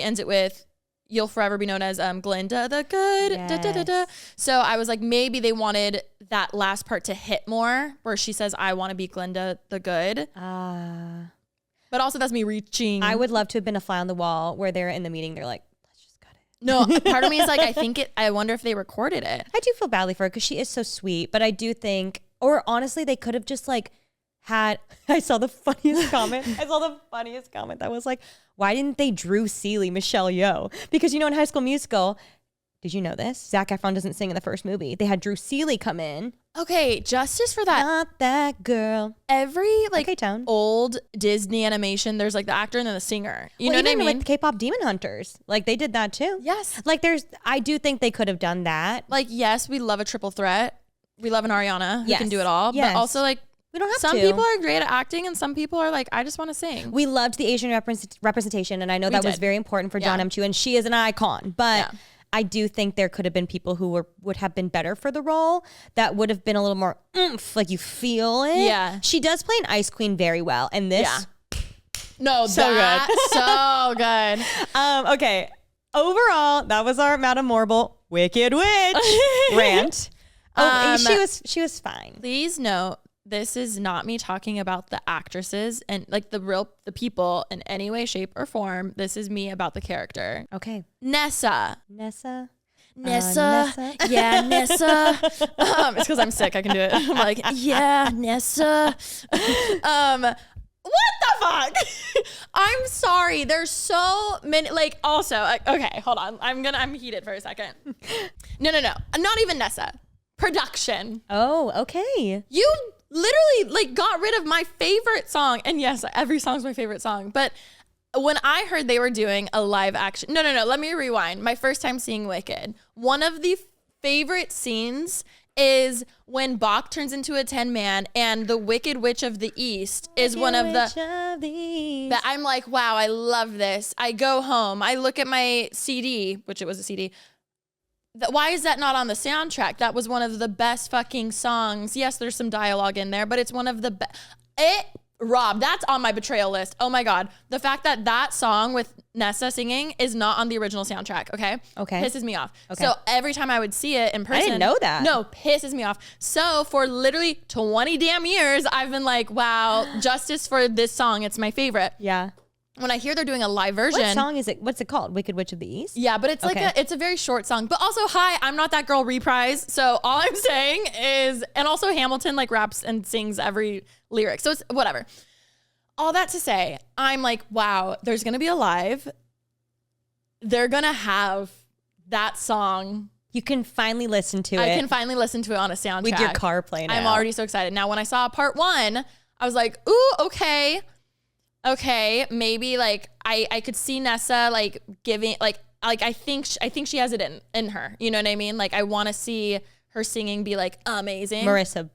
ends it with, you'll forever be known as Glinda the Good. Yes. Da, da, da, da. So I was like, maybe they wanted that last part to hit more where she says, I want to be Glinda the Good. But also that's me reaching. I would love to have been a fly on the wall where they're in the meeting. They're like, let's just cut it. No, part of me is like, I wonder if they recorded it. I do feel badly for her because she is so sweet. But I do think, or honestly, they could have just like I saw the funniest comment. That was like, why didn't they Drew Seeley Michelle Yeoh? Because you know in High School Musical, did you know this? Zac Efron doesn't sing in the first movie. They had Drew Seeley come in. Okay, justice for that. Not that girl. Every like Tone. old Disney animation, there's like the actor and then the singer. You know even what I mean? Like the K-pop Demon Hunters, like they did that too. Yes. Like I do think they could have done that. Like yes, we love a triple threat. We love an Ariana who Yes. can do it all. Yes. But also like We don't have some to. people are great at acting and some people are like, I just want to sing. We loved the Asian representation, and I know that was did. very important for John M. Chu, and she is an icon. But I do think there could have been people who would have been better for the role that would have been a little more oomph, like you feel it. Yeah. She does play an Ice Queen very well, and this. No, So good. So good. Okay. Overall, that was our Madame Morrible Wicked Witch rant. She was fine. Please note, this is not me talking about the actresses and like the people in any way, shape, or form. This is me about the character. Okay. Nessa. Nessa. Yeah, Nessa. It's because I'm sick. I can do it. I'm like, yeah, Nessa. What the fuck? I'm sorry. There's so many. Like, also, okay, hold on. I'm heated for a second. No. Not even Nessa. Production. Oh, okay. You literally like got rid of my favorite song. And yes, every song's my favorite song. But when I heard they were doing a live action, no, let me rewind. My first time seeing Wicked, one of the favorite scenes is when Bach turns into a 10-man and the Wicked Witch of the East is one of the that I'm like, wow, I love this. I go home, I look at my CD, which it was a CD. Why is that not on the soundtrack? That was one of the best fucking songs. Yes, there's some dialogue in there, but it's one of the best. Rob, that's on my betrayal list. Oh my God. The fact that song with Nessa singing is not on the original soundtrack, okay? Okay. Pisses me off. Okay. So every time I would see it in person. I didn't know that. No, pisses me off. So for literally 20 damn years, I've been like, wow, justice for this song. It's my favorite. Yeah. When I hear they're doing a live version. What song is it? What's it called? Wicked Witch of the East? Yeah, but it's Okay. it's a very short song. But also, hi, I'm Not That Girl reprise. So all I'm saying is, and also Hamilton like raps and sings every lyric. So it's whatever. All that to say, I'm like, wow, there's going to be a live. They're going to have that song. You can finally listen to it. I can finally listen to it on a soundtrack. With your car playing I'm out. already so excited. Now, when I saw part 1, I was like, ooh, okay, maybe like I could see Nessa like giving like I think she has it in her. You know what I mean? Like I want to see her singing be like amazing. Marissa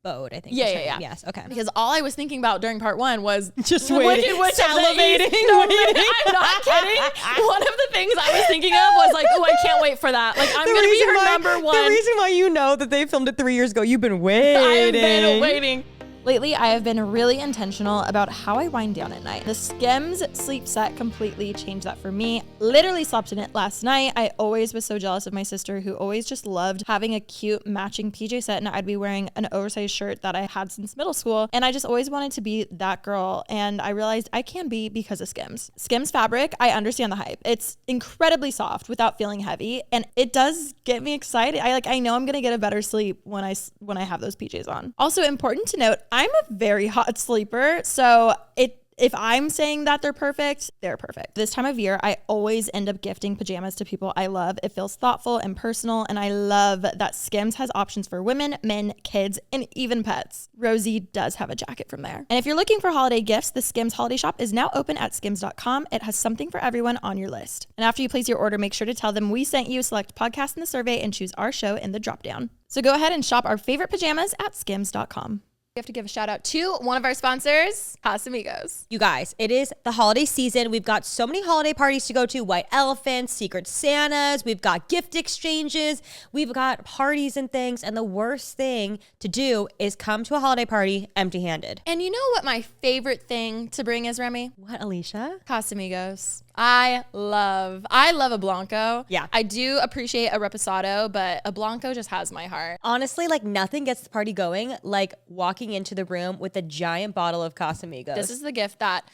Bode, I think. Yeah. Yes, okay. Because all I was thinking about during part 1 was Just Wicked waiting, Witch of the salivating, East. No, waiting. I'm not kidding. One of the things I was thinking of was like, oh, I can't wait for that. Like I'm gonna be her number one. The reason why you know that they filmed it 3 years ago, you've been waiting. I've been waiting. Lately, I have been really intentional about how I wind down at night. The Skims sleep set completely changed that for me. Literally slept in it last night. I always was so jealous of my sister who always just loved having a cute matching PJ set, and I'd be wearing an oversized shirt that I had since middle school, and I just always wanted to be that girl, and I realized I can be because of Skims. Skims fabric, I understand the hype. It's incredibly soft without feeling heavy, and it does get me excited. I know I'm gonna get a better sleep when I have those PJs on. Also important to note, I'm a very hot sleeper, so if I'm saying that they're perfect, they're perfect. This time of year, I always end up gifting pajamas to people I love. It feels thoughtful and personal, and I love that Skims has options for women, men, kids, and even pets. Rosie does have a jacket from there. And if you're looking for holiday gifts, the Skims holiday shop is now open at skims.com. It has something for everyone on your list. And after you place your order, make sure to tell them we sent you, select podcast in the survey, and choose our show in the dropdown. So go ahead and shop our favorite pajamas at skims.com. We have to give a shout out to one of our sponsors, Casamigos. You guys, it is the holiday season. We've got so many holiday parties to go to, white elephants, secret Santas. We've got gift exchanges. We've got parties and things. And the worst thing to do is come to a holiday party empty-handed. And you know what my favorite thing to bring is, Remi? What, Alisha? Casamigos. I love a Blanco. Yeah. I do appreciate a Reposado, but a Blanco just has my heart. Honestly, like nothing gets the party going like walking into the room with a giant bottle of Casamigos. This is the gift that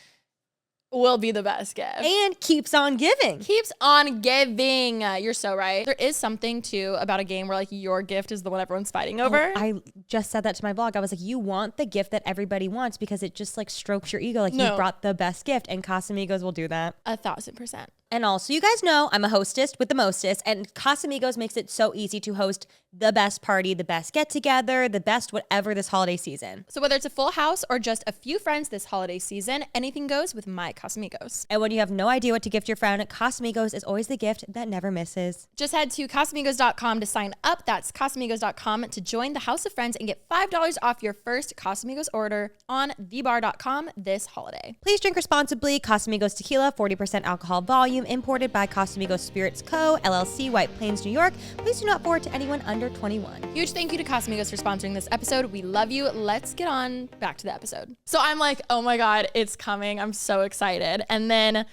will be the best gift. And keeps on giving. Keeps on giving. You're so right. There is something too about a game where like your gift is the one everyone's fighting over. I just said that to my vlog. I was like, you want the gift that everybody wants because it just like strokes your ego. Like you brought the best gift, and Casamigos will do that. 1,000%. And also, you guys know I'm a hostess with the mostest, and Casamigos makes it so easy to host the best party, the best get-together, the best whatever this holiday season. So whether it's a full house or just a few friends this holiday season, anything goes with my Casamigos. And when you have no idea what to gift your friend, Casamigos is always the gift that never misses. Just head to Casamigos.com to sign up. That's Casamigos.com to join the House of Friends and get $5 off your first Casamigos order on thebar.com this holiday. Please drink responsibly. Casamigos Tequila, 40% alcohol volume, imported by Casamigos Spirits Co., LLC, White Plains, New York. Please do not forward to anyone under 21. Huge thank you to Casamigos for sponsoring this episode. We love you. Let's get on back to the episode. So I'm like, oh my God, it's coming. I'm so excited. And then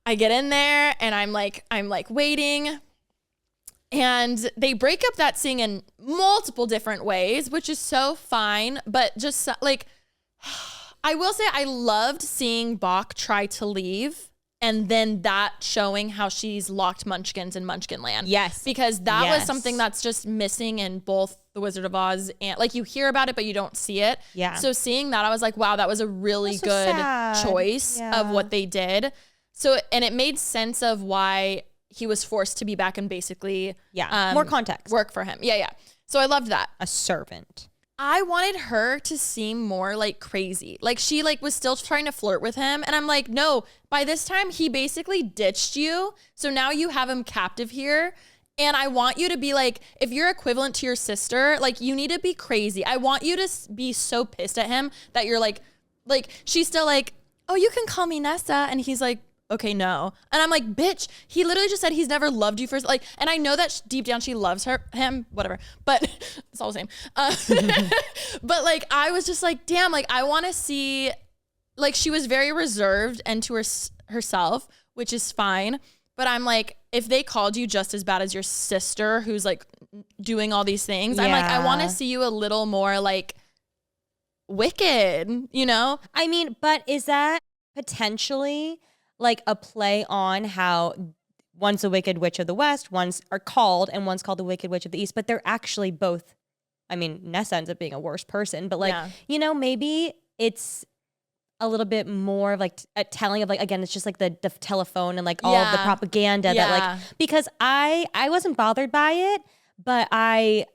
I get in there and I'm like waiting. And they break up that scene in multiple different ways, which is so fine. But just like, I will say I loved seeing Bach try to leave. And then that showing how she's locked Munchkins in Munchkin Land. Yes. Because that was something that's just missing in both The Wizard of Oz and like you hear about it, but you don't see it. Yeah. So seeing that, I was like, wow, that was a really so good sad. choice of what they did. So, and it made sense of why he was forced to be back and basically more context. Work for him. Yeah. So I loved that. A servant. I wanted her to seem more like crazy. Like she like was still trying to flirt with him. And I'm like, no, by this time he basically ditched you. So now you have him captive here. And I want you to be like, if you're equivalent to your sister, like you need to be crazy. I want you to be so pissed at him that you're like she's still like, oh, you can call me Nessa. And he's like, okay, no. And I'm like, bitch, he literally just said he's never loved you first. Like, and I know that deep down she loves him, whatever, but it's all the same. But like, I was just like, damn, like I want to see, like she was very reserved and to herself, which is fine. But I'm like, if they called you just as bad as your sister, who's like doing all these things, I'm like, I want to see you a little more like wicked, you know? I mean, but is that potentially like a play on how one's the Wicked Witch of the West, one's are called, and one's called the Wicked Witch of the East, but they're actually both, I mean, Nessa ends up being a worse person, but like, you know, maybe it's a little bit more of like a telling of like, again, it's just like the telephone and like all of the propaganda that like, because I wasn't bothered by it, but I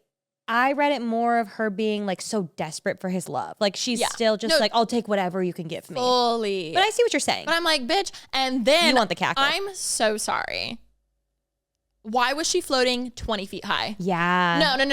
read it more of her being like so desperate for his love. Like she's still just like, I'll take whatever you can give me. Fully. But I see what you're saying. But I'm like, bitch. And then you want the cackle. I'm so sorry. Why was she floating 20 feet high? Yeah. No.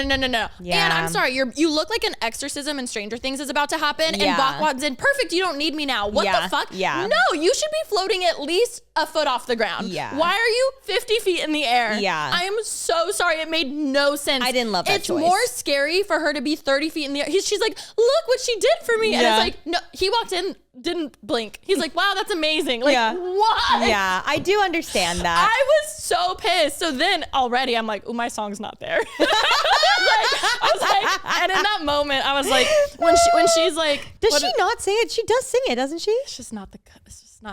Yeah. And I'm sorry, you look like an exorcism and Stranger Things is about to happen. And Bach walks in, perfect, you don't need me now. What the fuck? Yeah. No, you should be floating at least a foot off the ground. Yeah. Why are you 50 feet in the air? Yeah. I am so sorry. It made no sense. I didn't love that choice. It's more scary for her to be 30 feet in the air. She's like, look what she did for me. And it's like, no, he walked in, didn't blink. He's like, wow, that's amazing. Like, what? Yeah, I do understand that. I was so pissed. So then already I'm like, oh, my song's not there. I was like, and in that moment, I was like, when she's like, does she not sing it? She does sing it, doesn't she? It's just not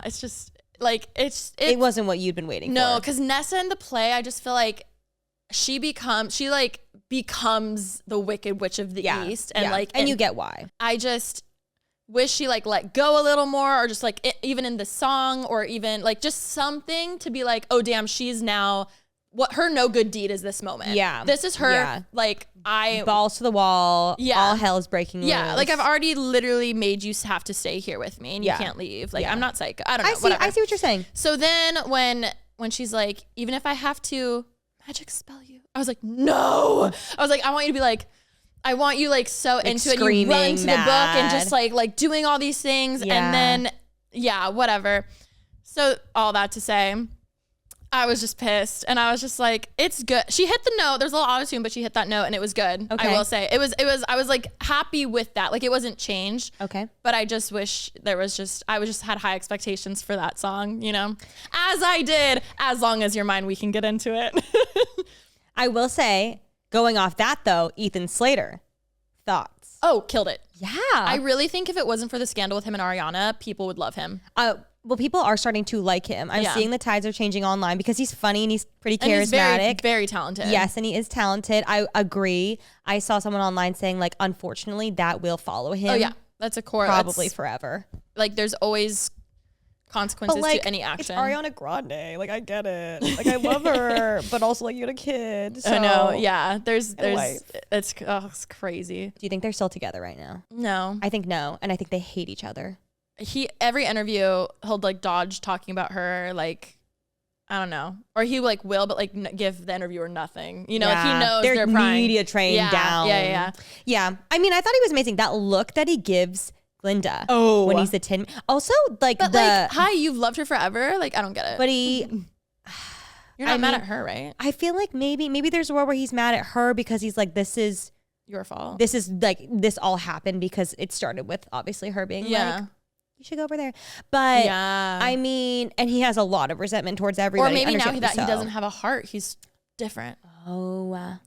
it's just like, it wasn't what you'd been waiting for. No, because Nessa in the play, I just feel like she becomes the Wicked Witch of the East. And you get why. I just wish she like let go a little more, or just like even in the song, or even like just something to be like, oh damn, she's now what her no good deed is this moment. Yeah. This is her like balls to the wall. Yeah. All hell is breaking loose. Yeah. Like I've already literally made you have to stay here with me and you can't leave. Like I'm not psycho. I don't know. I see what you're saying. So then when she's like, even if I have to magic spell you, I was like, no. I was like, I want you to be like, I want you like so like into it, you running to the book and just like doing all these things. And then, whatever. So all that to say, I was just pissed and I was just like, it's good. She hit the note. There's a little auto-tune, but she hit that note and it was good. Okay. I will say it was, I was like happy with that. Like it wasn't changed. Okay. But I just wish I just had high expectations for that song, you know, as I did, As Long As You're Mine, we can get into it. I will say, going off that though, Ethan Slater, thoughts? Oh, killed it. Yeah. I really think if it wasn't for the scandal with him and Ariana, people would love him. Well, people are starting to like him. I'm seeing the tides are changing online because he's funny and he's pretty charismatic. And he's very talented. Yes, and he is talented. I agree. I saw someone online saying like, unfortunately, that will follow him. Oh yeah, that's a core. Probably forever. Like there's always consequences to any action. It's Ariana Grande. Like I get it. Like I love her, but also like you had a kid. So. I know. Yeah. There's it's crazy. Do you think they're still together right now? No. I think no, and I think they hate each other. Every interview he'll like dodge talking about her, like I don't know, or he like will, but like give the interviewer nothing. You know, like he knows they're media trained down. Yeah. I mean, I thought he was amazing. That look that he gives Glinda. When he's the tin. Also, like hi, you've loved her forever. Like I don't get it. But you're not mad at her, right? I feel like maybe there's a world where he's mad at her because he's like, this is your fault. This is like this all happened because it started with obviously her being like, you should go over there. But I mean, and he has a lot of resentment towards everybody. Or maybe now that he doesn't have a heart, he's different.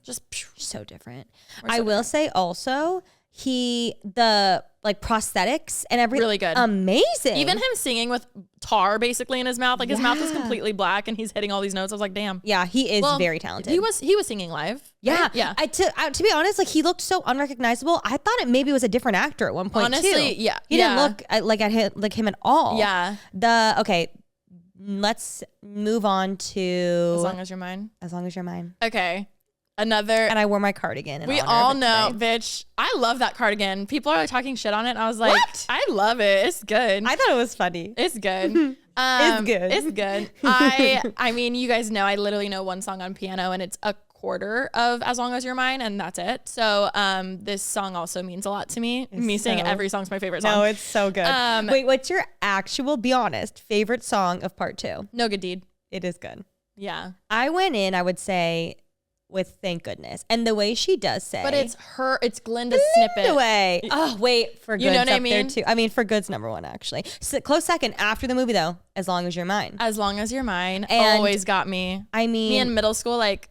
Just so different. I will say also, the like prosthetics and everything. Really good. Amazing. Even him singing with tar basically in his mouth. Like his mouth is completely black and he's hitting all these notes. I was like, damn. Yeah, he is very talented. He was singing live. Yeah. Right? Yeah. To be honest, like he looked so unrecognizable. I thought it maybe was a different actor at one point. Honestly, too. Yeah. He didn't look like him at all. Yeah. Let's move on to As Long As You're Mine. As Long As You're Mine. Okay. And I wore my cardigan. We all know, bitch. I love that cardigan. People are like talking shit on it. And I was like, what? I love it. It's good. I thought it was funny. It's good. It's good. I mean, you guys know I literally know one song on piano, and it's a quarter of As Long As You're Mine, and that's it. So this song also means a lot to me. Saying every song's my favorite song. No, it's so good. Wait, what's your actual, be honest, favorite song of part 2? No Good Deed. It is good. Yeah. I went in, I would say, with Thank Goodness. And the way she does say. But it's Glinda's snippet. Away. Oh, wait. For Good's you know what up I mean? there too. I mean, For Good's number 1, actually. Close second after the movie, though, As Long As You're Mine. As Long As You're Mine and always got me. I mean. Me in middle school, like.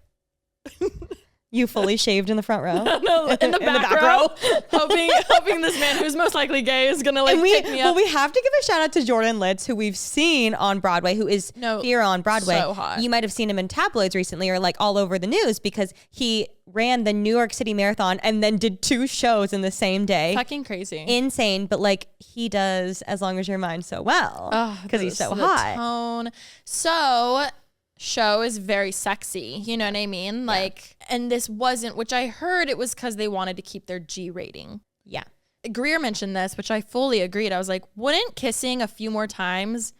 You fully shaved in the front row? No, in the back row. hoping this man who's most likely gay is going to like pick me up. Well, we have to give a shout out to Jordan Litz, who we've seen on Broadway, who is here on Broadway. So hot. You might have seen him in tabloids recently or like all over the news because he ran the New York City Marathon and then did 2 shows in the same day. Fucking crazy. Insane. But like he does As Long As You're Mine so well because he's so hot. Tone. So... Show is very sexy, you know what I mean? Like, and this wasn't, which I heard it was because they wanted to keep their G rating. Yeah. Greer mentioned this, which I fully agreed. I was like, wouldn't kissing a few more times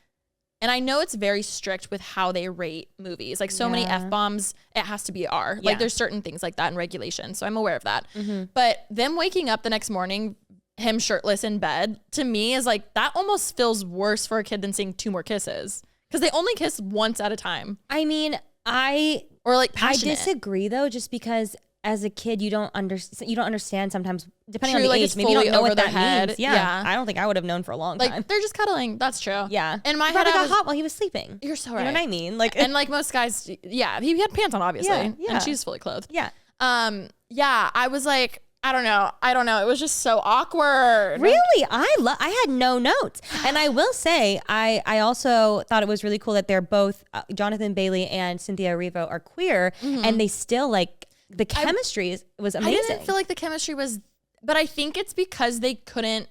And I know it's very strict with how they rate movies. Like so many F-bombs, it has to be R. Like there's certain things like that in regulation. So I'm aware of that. But them waking up the next morning, him shirtless in bed, to me is like, that almost feels worse for a kid than seeing 2 more kisses. Because they only kiss once at a time. I mean, or like passionate. I disagree though, just because as a kid you don't understand sometimes, depending on the age, maybe you don't know what that means. Yeah. I don't think I would have known for a long time. Like they're just cuddling. That's true. Yeah. In my he head, probably got hot while he was sleeping. You're so right. You know what I mean? Like, and like most guys, yeah, he had pants on obviously, Yeah. and she's fully clothed. Yeah. Yeah. I was like, I don't know. It was just so awkward. Really? I had no notes. And I will say, I also thought it was really cool that they're both, Jonathan Bailey and Cynthia Erivo are queer, and they still like, the chemistry was amazing. I didn't feel like the chemistry was, but I think it's because they couldn't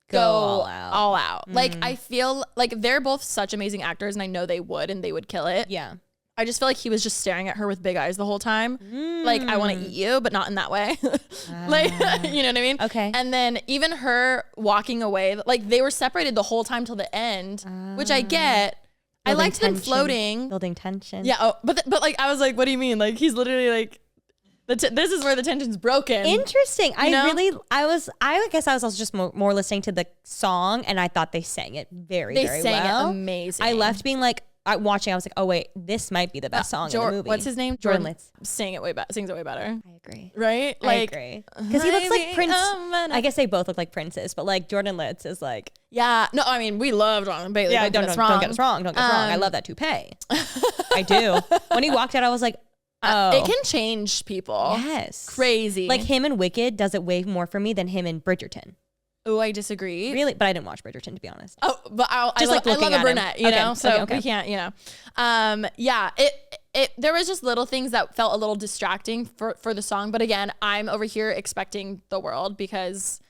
go all out. Like, I feel like they're both such amazing actors, and I know they would kill it. Yeah. I just feel like he was just staring at her with big eyes the whole time. Like, I want to eat you, but not in that way. Like, you know what I mean? Okay. And then even her walking away, like they were separated the whole time till the end, which I get. I liked them floating. Building tension. Yeah. Oh, but like, I was like, what do you mean? Like, he's literally like, this is where the tension's broken. Interesting. I guess I was also just more listening to the song, and I thought they sang it very well. They sang it amazing. I left being like, watching, I was like, oh wait, this might be the best song in the movie. What's his name? Jordan Litz. Sings it way better. I agree. Right? Like, I agree. Because he looks like Prince. I guess they both look like princes, but like Jordan Litz is like. Yeah. No, I mean, we love Jonathan Bailey. Yeah, don't get us wrong. I love that toupee. I do. When he walked out, I was like, oh. It can change people. Yes. Crazy. Like him in Wicked does it way more for me than him in Bridgerton. Oh, I disagree. Really? But I didn't watch Bridgerton, to be honest. Oh, but I love a brunette, you know? So we can't, you know. Yeah, there was just little things that felt a little distracting for the song. But again, I'm over here expecting the world because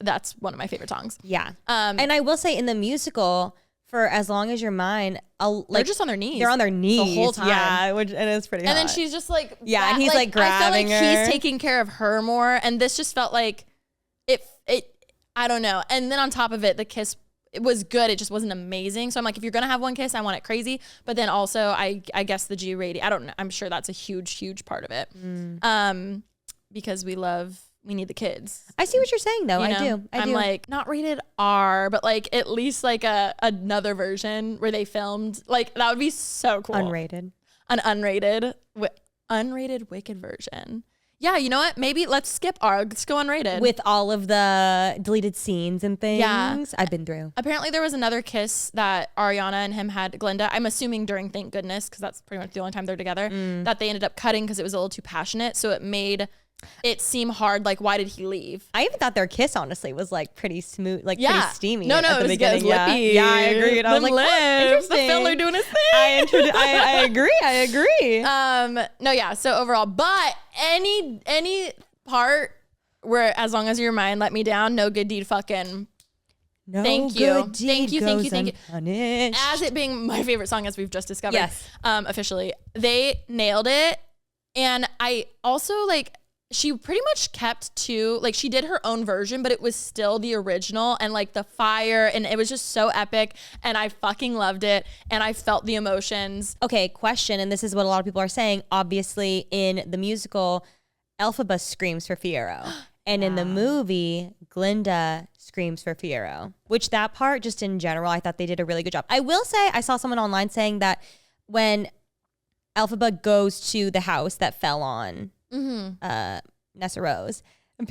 that's one of my favorite songs. Yeah. And I will say in the musical, for As Long As You're Mine, they're just on their knees. They're on their knees the whole time. Yeah, and it's pretty hot. And then she's just like, yeah, and he's like grabbing I feel like her. He's taking care of her more. And this just felt like it I don't know. And then on top of it, the kiss, it was good. It just wasn't amazing. So I'm like, if you're going to have one kiss, I want it crazy. But then also, I guess the G rating, I don't know. I'm sure that's a huge part of it. Because we need the kids. I see what you're saying though. You know? I do. I'm like, not rated R, but like at least like another version where they filmed. Like that would be so cool. Unrated. An unrated Wicked version. Yeah, you know what? Maybe let's skip R. Let's go unrated. With all of the deleted scenes and things. Yeah. I've been through. Apparently there was another kiss that Ariana and him had, Glinda. I'm assuming during Thank Goodness, because that's pretty much the only time they're together, that they ended up cutting because it was a little too passionate. So it made it seem hard. Like, why did he leave? I even thought their kiss, honestly, was like pretty smooth, like pretty steamy. No, at the beginning. Lippy. Yeah, I agreed. I was like, lips. The filler doing his thing. I agree. No, yeah. So overall, but any part where As Long As You're Mine let me down, no good deed fucking. No thank you. Good deed Thank you. Unpunished. As it being my favorite song, as we've just discovered. Yes. Officially, they nailed it. And I also she pretty much kept to, like, she did her own version, but it was still the original, and like the fire, and it was just so epic, and I fucking loved it, and I felt the emotions. Okay, question, and this is what a lot of people are saying. Obviously, in the musical, Elphaba screams for Fiyero, and in the movie, Glinda screams for Fiyero, which that part, just in general, I thought they did a really good job. I will say, I saw someone online saying that when Elphaba goes to the house that fell on Nessa Rose,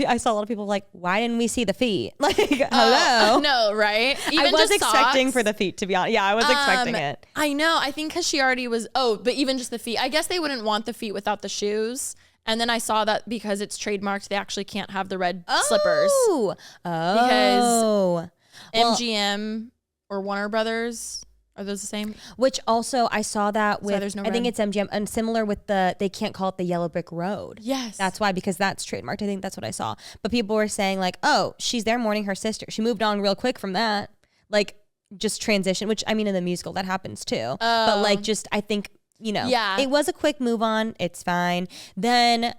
I saw a lot of people like, why didn't we see the feet? Like, hello. No, right? Even I was just expecting socks. for the feet, to be honest. Yeah, I was expecting it. I know. I think because she already was, but even just the feet. I guess they wouldn't want the feet without the shoes. And then I saw that because it's trademarked, they actually can't have the red slippers. Because MGM or Warner Brothers, are those the same? Which also, I saw that with, there's no I think red. it's MGM, and similar with they can't call it the Yellow Brick Road. Yes. That's why, because that's trademarked. I think that's what I saw. But people were saying like, oh, she's there mourning her sister. She moved on real quick from that. Like, just transition, which I mean, in the musical, that happens too. But like, just, I think, it was a quick move on. It's fine. Then,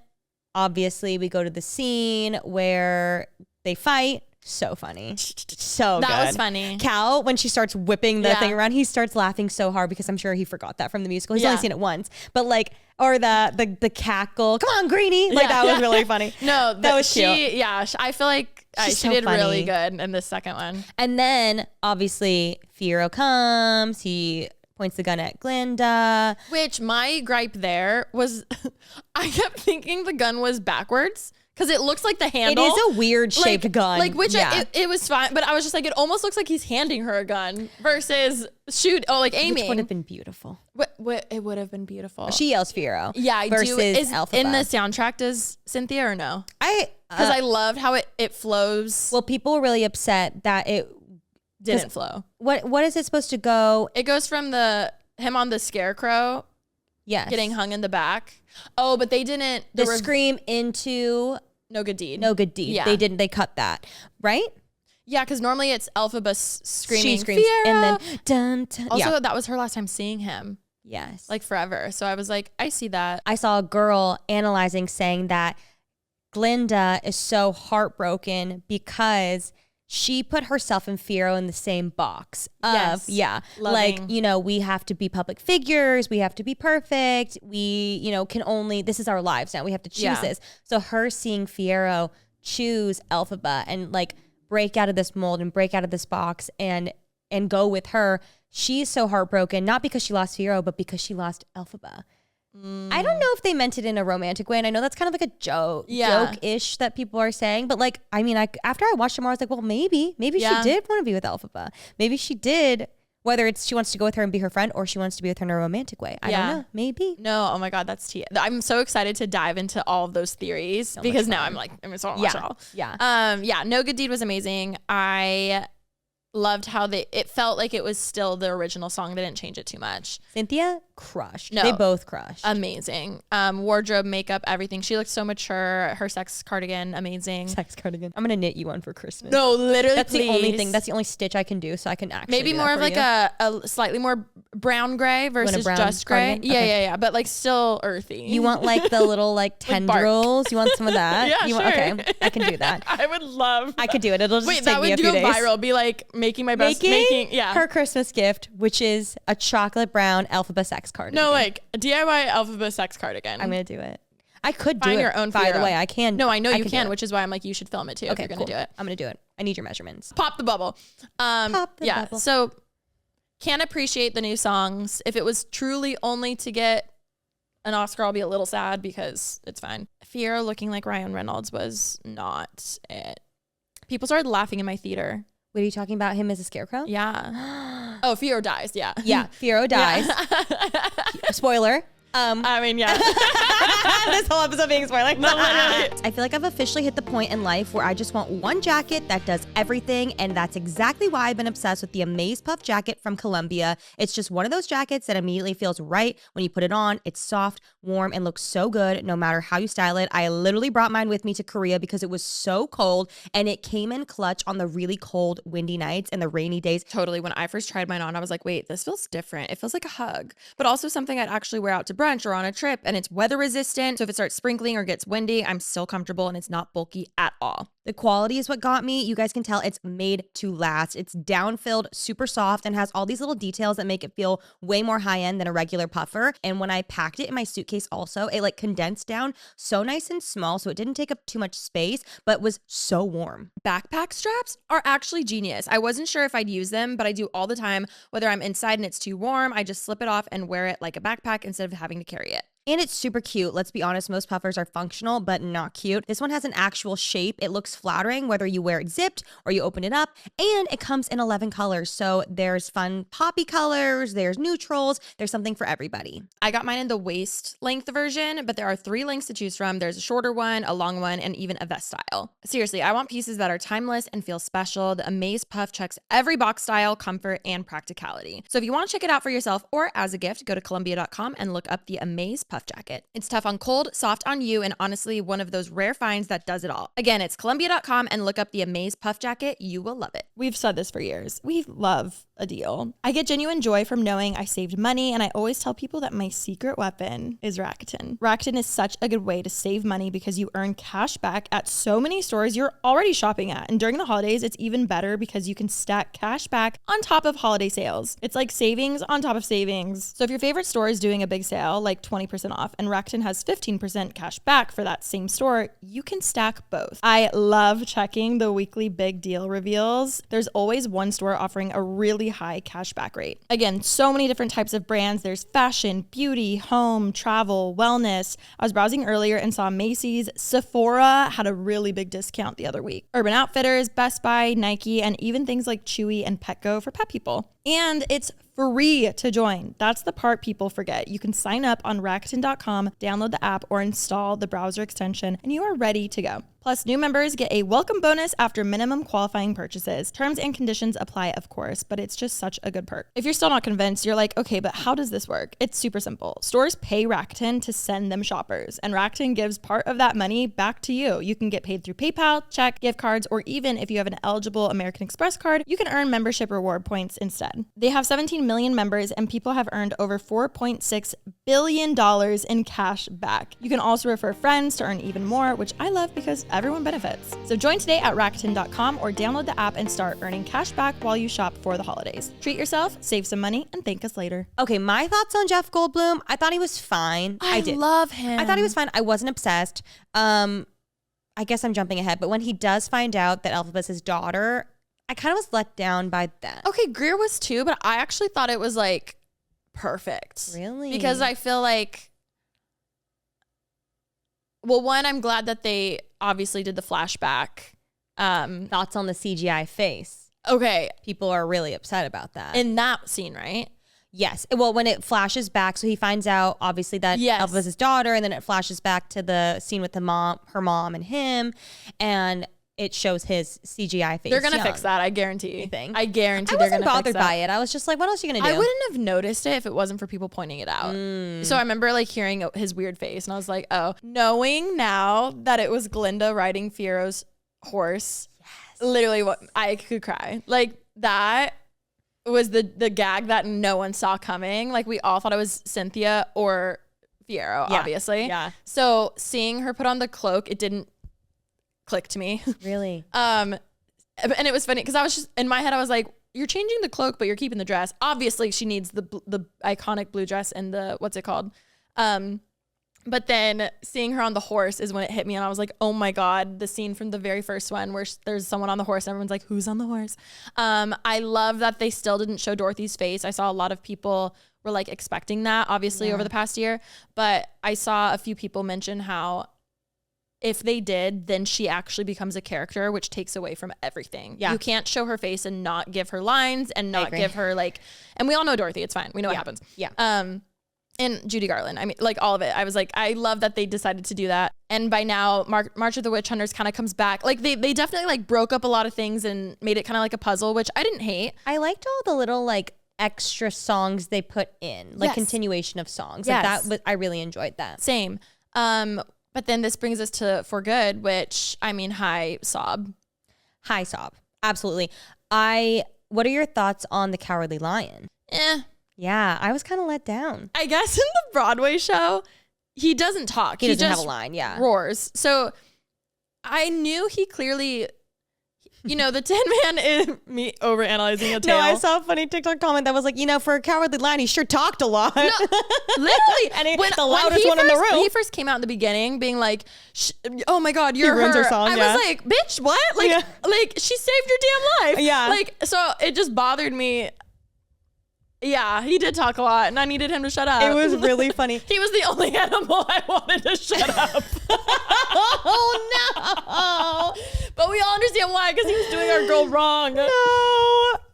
obviously, we go to the scene where they fight. So funny. So That good. was funny. Cal, when she starts whipping the thing around, he starts laughing so hard because I'm sure he forgot that from the musical. He's only seen it once. But like, or the cackle. Come on, Greenie. Like that was really funny. No, that was cute. Yeah, I feel like she so did funny. really good in the second one. And then obviously Firo comes. He points the gun at Glinda. Which my gripe there was, I kept thinking the gun was backwards. Because it looks like the handle. It is a weird shaped gun. Like, it was fine. But I was just like, it almost looks like he's handing her a gun versus aiming. Which would have been beautiful. It would have been beautiful. She yells Firo. Yeah, I versus do. Is Elphaba. in the soundtrack, does Cynthia or no? Because I loved how it flows. Well, people were really upset that it didn't flow. What is it supposed to go? It goes from him on the scarecrow. Yes. Getting hung in the back. Oh, but they didn't. The scream into... No good deed. No good deed. Yeah. They didn't. They cut that, right? Yeah, because normally it's Elphaba screaming. She screams, Firo! and then dun, dun. Also, that was her last time seeing him. Yes, like forever. So I was like, I see that. I saw a girl analyzing, saying that Glinda is so heartbroken because she put herself and Firo in the same box of, loving. like, we have to be public figures. We have to be perfect. We, can only, this is our lives now. We have to choose this. So her seeing Firo choose Elphaba and like break out of this mold and break out of this box and go with her. She's so heartbroken, not because she lost Firo, but because she lost Elphaba. I don't know if they meant it in a romantic way, and I know that's kind of like a joke-ish that people are saying, but like, I mean, after I watched it more, I was like, well, maybe she did want to be with Elphaba. Maybe she did, whether it's she wants to go with her and be her friend, or she wants to be with her in a romantic way. I don't know. Maybe. No, oh my God, that's tea. I'm so excited to dive into all of those theories because now I'm so much all. Yeah. No Good Deed was amazing. I loved how it felt like it was still the original song. They didn't change it too much. Cynthia crushed. No, they both crushed. Amazing. Wardrobe, makeup, everything. She looked so mature. Her sex cardigan, amazing. Sex cardigan. I'm gonna knit you one for Christmas. No, literally. That's the only thing. That's the only stitch I can do, so I can actually maybe more of like a slightly more brown gray versus just gray. Cardigan? Okay. Yeah, but like still earthy. You want like the little like tendrils? You want some of that? Yeah, sure. Okay, I can do that. I would love. I could do it. It'll just take that me a would few go days. viral. Be like making my best. Making her Christmas gift, which is a chocolate brown Elphaba sex cardigan. No, like a DIY Elphaba sex cardigan. I'm gonna do it. I could do Find it. your own. By the way, I can. No, I know you can, which is why I'm like, you should film it too. Okay, if you're gonna do it. I'm gonna do it. I need your measurements. Pop the bubble. Pop the bubble. So can appreciate the new songs. If it was truly only to get an Oscar, I'll be a little sad because it's fine. Firo looking like Ryan Reynolds was not it. People started laughing in my theater. What are you talking about? Him as a scarecrow? Yeah. Oh, Firo dies. Yeah. Yeah. Firo dies. Spoiler. I mean, yeah. This whole episode being spoiler. No, literally. I feel like I've officially hit the point in life where I just want one jacket that does everything, and that's exactly why I've been obsessed with the Amaze Puff jacket from Columbia. It's just one of those jackets that immediately feels right when you put it on. It's soft, warm, and looks so good no matter how you style it. I literally brought mine with me to Korea because it was so cold, and it came in clutch on the really cold, windy nights and the rainy days. Totally. When I first tried mine on, I was like, wait, this feels different. It feels like a hug, but also something I'd actually wear out to brunch or on a trip, and it's weather resistant. So if it starts sprinkling or gets windy, I'm still comfortable and it's not bulky at all. The quality is what got me. You guys can tell it's made to last. It's down-filled, super soft, and has all these little details that make it feel way more high-end than a regular puffer. And when I packed it in my suitcase also, it like condensed down so nice and small, so it didn't take up too much space, but was so warm. Backpack straps are actually genius. I wasn't sure if I'd use them, but I do all the time. Whether I'm inside and it's too warm, I just slip it off and wear it like a backpack instead of having to carry it. And it's super cute. Let's be honest, most puffers are functional, but not cute. This one has an actual shape. It looks flattering whether you wear it zipped or you open it up. And it comes in 11 colors. So there's fun poppy colors, there's neutrals, there's something for everybody. I got mine in the waist length version, but there are 3 lengths to choose from. There's a shorter one, a long one, and even a vest style. Seriously, I want pieces that are timeless and feel special. The Amaze Puff checks every box style, comfort, and practicality. So if you want to check it out for yourself or as a gift, go to Columbia.com and look up the Amaze Puff puff jacket. It's tough on cold, soft on you, and honestly, one of those rare finds that does it all. Again, it's Columbia.com and look up the Amaze Puff Jacket. You will love it. We've said this for years. We love a deal. I get genuine joy from knowing I saved money, and I always tell people that my secret weapon is Rakuten. Rakuten is such a good way to save money because you earn cash back at so many stores you're already shopping at. And during the holidays, it's even better because you can stack cash back on top of holiday sales. It's like savings on top of savings. So if your favorite store is doing a big sale, like 20% off, and Rakuten has 15% cash back for that same store, you can stack both. I love checking the weekly big deal reveals. There's always one store offering a really high cashback rate. Again, so many different types of brands. There's fashion, beauty, home, travel, wellness. I was browsing earlier and saw Macy's. Sephora had a really big discount the other week. Urban Outfitters, Best Buy, Nike, and even things like Chewy and Petco for pet people. And it's free to join. That's the part people forget. You can sign up on Rakuten.com, download the app, or install the browser extension, and you are ready to go. Plus, new members get a welcome bonus after minimum qualifying purchases. Terms and conditions apply, of course, but it's just such a good perk. If you're still not convinced, you're like, okay, but how does this work? It's super simple. Stores pay Rakuten to send them shoppers, and Rakuten gives part of that money back to you. You can get paid through PayPal, check, gift cards, or even if you have an eligible American Express card, you can earn membership reward points instead. They have 17 million members, and people have earned over $4.6 billion in cash back. You can also refer friends to earn even more, which I love because everyone benefits. So join today at Rakuten.com or download the app and start earning cash back while you shop for the holidays. Treat yourself, save some money, and thank us later. Okay, my thoughts on Jeff Goldblum. I thought he was fine. I did love him. I thought he was fine. I wasn't obsessed. I guess I'm jumping ahead, but when he does find out that Elphaba is his daughter, I kind of was let down by that. Okay, Greer was too, but I actually thought it was like perfect. Really? Because I feel like, well, one, I'm glad that they obviously did the flashback. Thoughts on the CGI face. Okay. People are really upset about that. In that scene, right? Yes. Well, when it flashes back, so he finds out obviously that Elphaba's his daughter, and then it flashes back to the scene with her mom and him, and it shows his CGI face. They're gonna fix that, I guarantee. You think? I guarantee I they're gonna wasn't bothered fix that. by it. I was just like, what else are you gonna do? I wouldn't have noticed it if it wasn't for people pointing it out. So I remember like hearing his weird face, and I was like, oh. Knowing now that it was Glinda riding Fiero's horse, literally what I could cry. Like that was the gag that no one saw coming. Like we all thought it was Cynthia or Fiero, obviously. Yeah. So seeing her put on the cloak, it didn't click to me. Really? And it was funny because I was just in my head, I was like, you're changing the cloak, but you're keeping the dress. Obviously, she needs the iconic blue dress and the what's it called? But then seeing her on the horse is when it hit me, and I was like, oh my God, the scene from the very first one where there's someone on the horse and everyone's like, who's on the horse? I love that they still didn't show Dorothy's face. I saw a lot of people were like expecting that, obviously, over the past year. But I saw a few people mention how if they did, then she actually becomes a character, which takes away from everything. Yeah. You can't show her face and not give her lines and not give her like, and we all know Dorothy, it's fine. We know what happens. Yeah. And Judy Garland. I mean, like all of it. I was like, I love that they decided to do that. And by now, March of the Witch Hunters kind of comes back. Like they definitely like broke up a lot of things and made it kind of like a puzzle, which I didn't hate. I liked all the little like extra songs they put in, like continuation of songs. Like that I really enjoyed that. Same. But then this brings us to For Good, which I mean, hi sob. Absolutely. What are your thoughts on The Cowardly Lion? Yeah, I was kind of let down. I guess in the Broadway show, he doesn't talk. He doesn't have a line, roars. So I knew he clearly, you know, the Tin Man is me overanalyzing a tale. No, I saw a funny TikTok comment that was like, you know, for a Cowardly Lion, he sure talked a lot. No, literally. And the loudest one in the room. When he first came out in the beginning, being like, oh my God, you're her song, I was like, bitch, what? Like, like she saved your damn life. Yeah. Like, so it just bothered me. Yeah, he did talk a lot, and I needed him to shut up. It was really funny. He was the only animal I wanted to shut up. Oh, no. But we all understand why, because he was doing our girl wrong. No.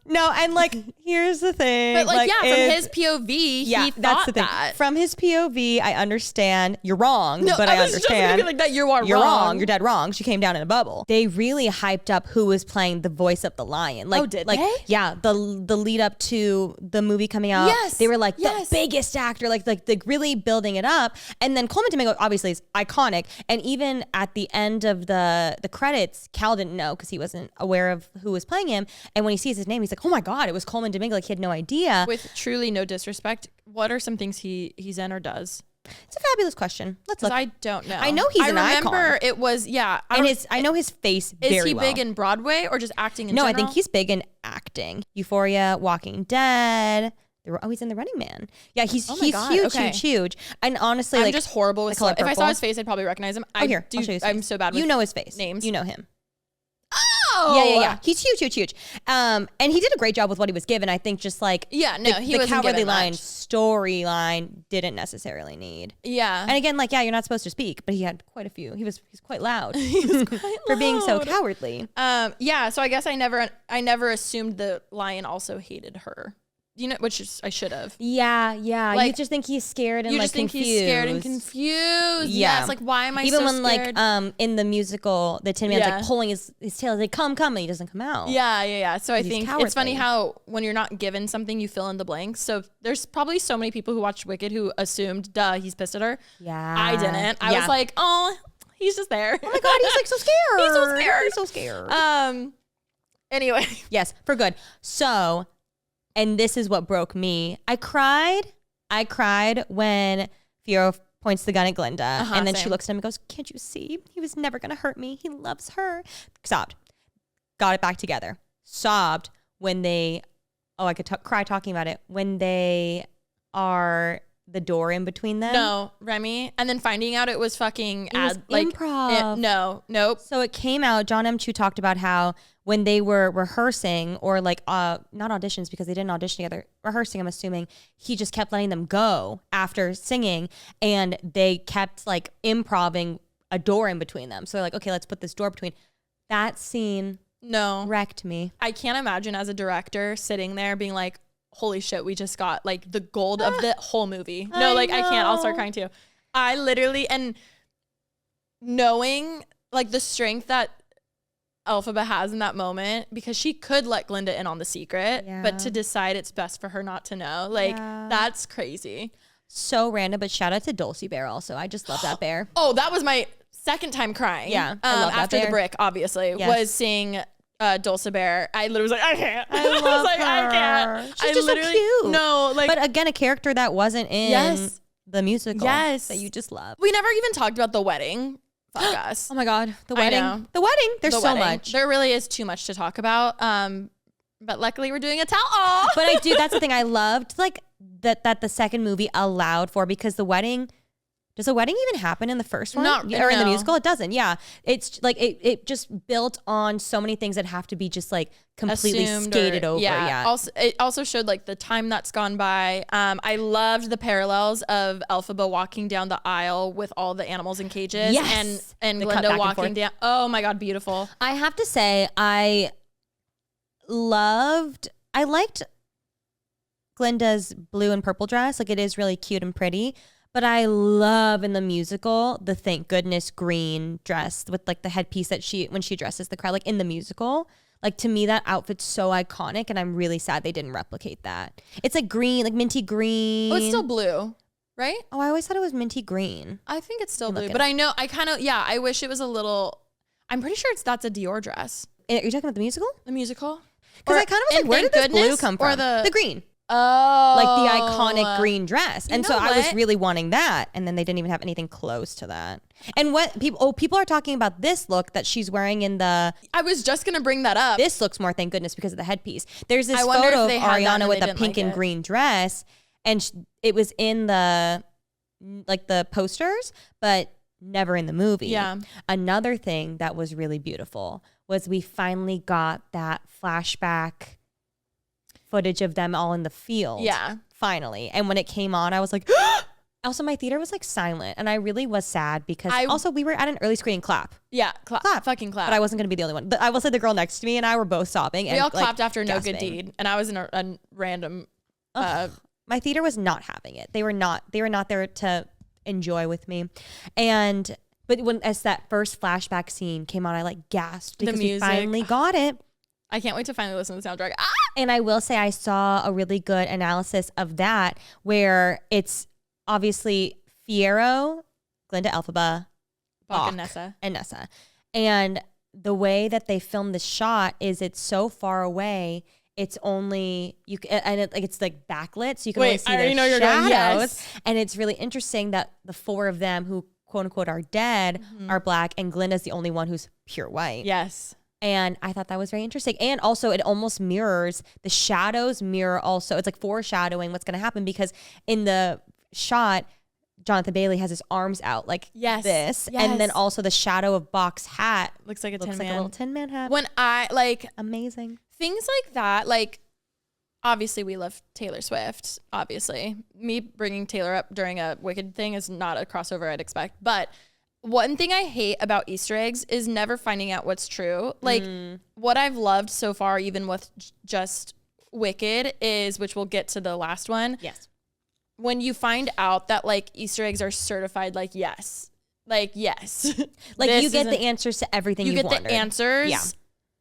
No, and like, here's the thing. But like, yeah, from his POV, he thought that. From his POV, I understand. You're wrong, No, but I was just gonna understand. be like that. You're wrong. You're dead wrong. She came down in a bubble. They really hyped up who was playing the voice of the lion. Like, did they? Yeah, the lead up to the movie coming out. Yes. They were like the biggest actor, like really building it up. And then Coleman Domingo obviously is iconic. And even at the end of the credits, Cal didn't know because he wasn't aware of who was playing him. And when he sees his name, he's like, oh my God, it was Coleman Domingo. Like, he had no idea. With truly no disrespect, what are some things he's in or does? It's a fabulous question. Let's look. I don't know. I know he's an icon. I remember it was, I know his face very well. Is he big in Broadway or just acting in general? general? I think he's big in acting. Euphoria, Walking Dead. He's in The Running Man. Yeah, he's huge. And honestly, I'm just horrible with if I saw his face, I'd probably recognize him. I'll show you his face. I'm so bad with You know his face. Names. You know him. Oh! Yeah. He's huge. And he did a great job with what he was given. I think just like he the Cowardly Lion much. Storyline didn't necessarily need. Yeah. And again, like, you're not supposed to speak, but he had quite a few. He's quite loud. Quite for being so cowardly. So I guess I never assumed the lion also hated her. You know, which is, I should have. Yeah. Like, you just think he's scared and you like just think confused. He's scared and confused. Yeah. Yes. Like, why am I even so when scared? like in the musical, the Tin Man's like pulling his tail, like come, and he doesn't come out. Yeah. So I think cowardly. It's funny how when you're not given something, you fill in the blanks. So there's probably so many people who watched Wicked who assumed, he's pissed at her. Yeah. I didn't. I was like, oh, he's just there. Oh my God, he's like so scared. He's so scared. Anyway. Yes, for good. So. And this is what broke me. I cried when Fiora points the gun at Glinda. And then she looks at him and goes, can't you see? He was never going to hurt me. He loves her. Sobbed. Got it back together. Sobbed when they, I could cry talking about it, when they are the door in between them. No, Remi. And then finding out it was fucking improv. Nope. So it came out, John M. Chu talked about how when they were rehearsing or like, not auditions because they didn't audition together, rehearsing, I'm assuming, he just kept letting them go after singing and they kept like improving a door in between them. So they're like, okay, let's put this door between. That scene wrecked me. I can't imagine as a director sitting there being like, holy shit, we just got like the gold of the whole movie. No, I can't. I'll start crying too. I literally, and knowing like the strength that Elphaba has in that moment, because she could let Glinda in on the secret, but to decide it's best for her not to know, like that's crazy. So random, but shout out to Dulcie Bear also. I just love that bear. Oh, that was my second time crying. Yeah, I love that after bear. the brick, obviously, was seeing Dulce Bear. I literally was like, I can't. I love was like, her. I can't. She's just so cute. No, like, but again, a character that wasn't in the musical. Yes, that you just love. We never even talked about the wedding. Fuck us. Oh my God, the wedding. I know. The wedding. There's so much. There really is too much to talk about. But luckily we're doing a tell-all. But I do. That's the thing I loved, like that the second movie allowed for, because the wedding. Does the wedding even happen in the first one? Or in the musical? It doesn't. Yeah. It's like it just built on so many things that have to be just like completely skated over. Yeah. Also, it also showed like the time that's gone by. I loved the parallels of Elphaba walking down the aisle with all the animals in cages. Yes. And Glinda walking down. Oh my God, beautiful. I have to say, I liked Glinda's blue and purple dress. Like, it is really cute and pretty. But I love in the musical the thank goodness green dress with like the headpiece that when she dresses the crowd, like in the musical. Like, to me, that outfit's so iconic, and I'm really sad they didn't replicate that. It's like green, like minty green. Oh, it's still blue, right? Oh, I always thought it was minty green. I think it's still blue, but I know I wish it was a little. I'm pretty sure that's a Dior dress. Are you talking about the musical? The musical? Because I kind of was like, where did this blue come from? Or the green. Oh, like the iconic green dress. And so I was really wanting that. And then they didn't even have anything close to that. And what people are talking about this look that she's wearing in the. I was just going to bring that up. This looks more, thank goodness, because of the headpiece. There's this photo of Ariana with a pink and green dress. And it was in the posters, but never in the movie. Yeah. Another thing that was really beautiful was we finally got that flashback footage of them all in the field. Yeah. Finally. And when it came on, I was like, Also, my theater was like silent, and I really was sad because also we were at an early screening. Clap. Yeah, clap, fucking clap. But I wasn't going to be the only one. But I will say the girl next to me and I were both sobbing. We all clapped after gasping. No Good Deed, and I was in a random. My theater was not having it. They were not there to enjoy with me, but as that first flashback scene came on, I like gasped because we finally got it. I can't wait to finally listen to the soundtrack. Ah! And I will say I saw a really good analysis of that where it's obviously Fiyero, Glinda Elphaba, Bach and Nessa. And the way that they filmed the shot is it's so far away. It's only it's like backlit, so you can only see their shadows. Yes. And it's really interesting that the four of them who quote unquote are dead are black, and Glinda's the only one who's pure white. Yes. And I thought that was very interesting. And also it almost mirrors, the shadows mirror also. It's like foreshadowing what's going to happen because in the shot, Jonathan Bailey has his arms out like this. Yes. And then also the shadow of Bach's hat looks like a little Tin Man hat. When I like amazing things like that, like obviously we love Taylor Swift. Obviously, me bringing Taylor up during a Wicked thing is not a crossover I'd expect. But one thing I hate about Easter eggs is never finding out what's true. Like what I've loved so far, even with just Wicked, is, which we'll get to the last one. Yes. When you find out that like Easter eggs are certified, like yes, like you get the answers to everything you've wanted. The answers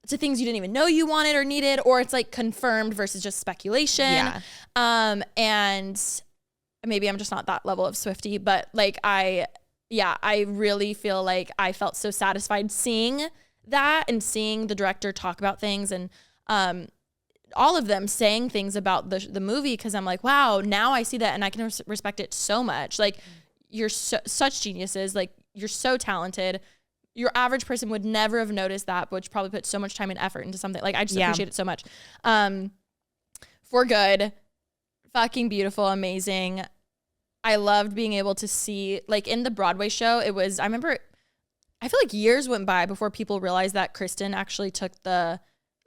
to things you didn't even know you wanted or needed, or it's like confirmed versus just speculation. Yeah. And maybe I'm just not that level of Swiftie, but like I really feel like I felt so satisfied seeing that and seeing the director talk about things and all of them saying things about the movie, because I'm like, wow, now I see that and I can respect it so much. Like you're such geniuses, like you're so talented. Your average person would never have noticed that, but probably put so much time and effort into something. Like I just appreciate it so much. For good, fucking beautiful, amazing. I loved being able to see, like in the Broadway show, I remember, I feel like years went by before people realized that Kristen actually took the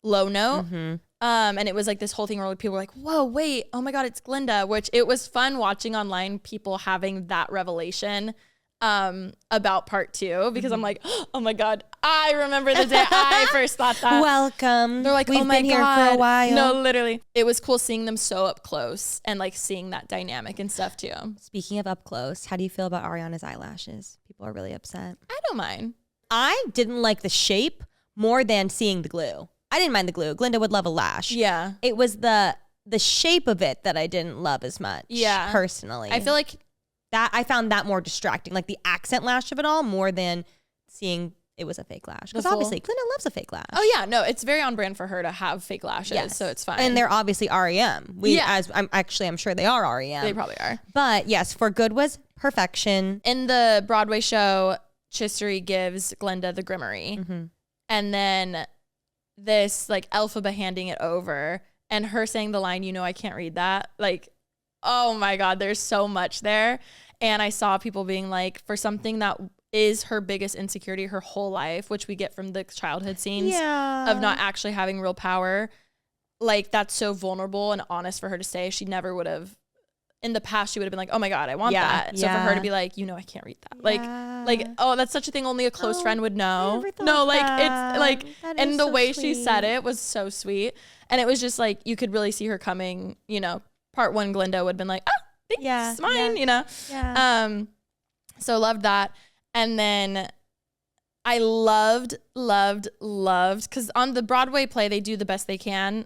low note. And it was like this whole thing where people were like, whoa, wait, oh my God, it's Glinda, which it was fun watching online people having that revelation about part 2, because I'm like, oh my God, I remember the day I first thought that. Welcome. They're like, we've oh my been here God. for a while. No, literally. It was cool seeing them so up close and like seeing that dynamic and stuff too. Speaking of up close, how do you feel about Ariana's eyelashes? People are really upset. I don't mind. I didn't like the shape more than seeing the glue. I didn't mind the glue. Glinda would love a lash. Yeah. It was the shape of it that I didn't love as much. Yeah. Personally. I feel like that I found that more distracting, like the accent lash of it all, more than seeing it was a fake lash. Because obviously Glinda loves a fake lash. Oh yeah, no, it's very on brand for her to have fake lashes, so it's fine. And they're obviously REM. I'm sure they are REM. They probably are. But yes, For Good was perfection. In the Broadway show, Chistery gives Glinda the Grimoire, and then this like Elphaba handing it over and her saying the line, I can't read that. Like, oh my God, there's so much there. And I saw people being like, for something that is her biggest insecurity her whole life, which we get from the childhood scenes of not actually having real power, like that's so vulnerable and honest for her to say. She never would have, in the past, she would have been like, oh my God, I want that. So for her to be like, I can't read that. Like, oh, that's such a thing only a close friend would know. No, like it's like, and the so way she said it was so sweet. And it was just like, you could really see her coming, part 1 Glinda would have been like, oh, it's mine, Yeah. So loved that. And then I loved, because on the Broadway play, they do the best they can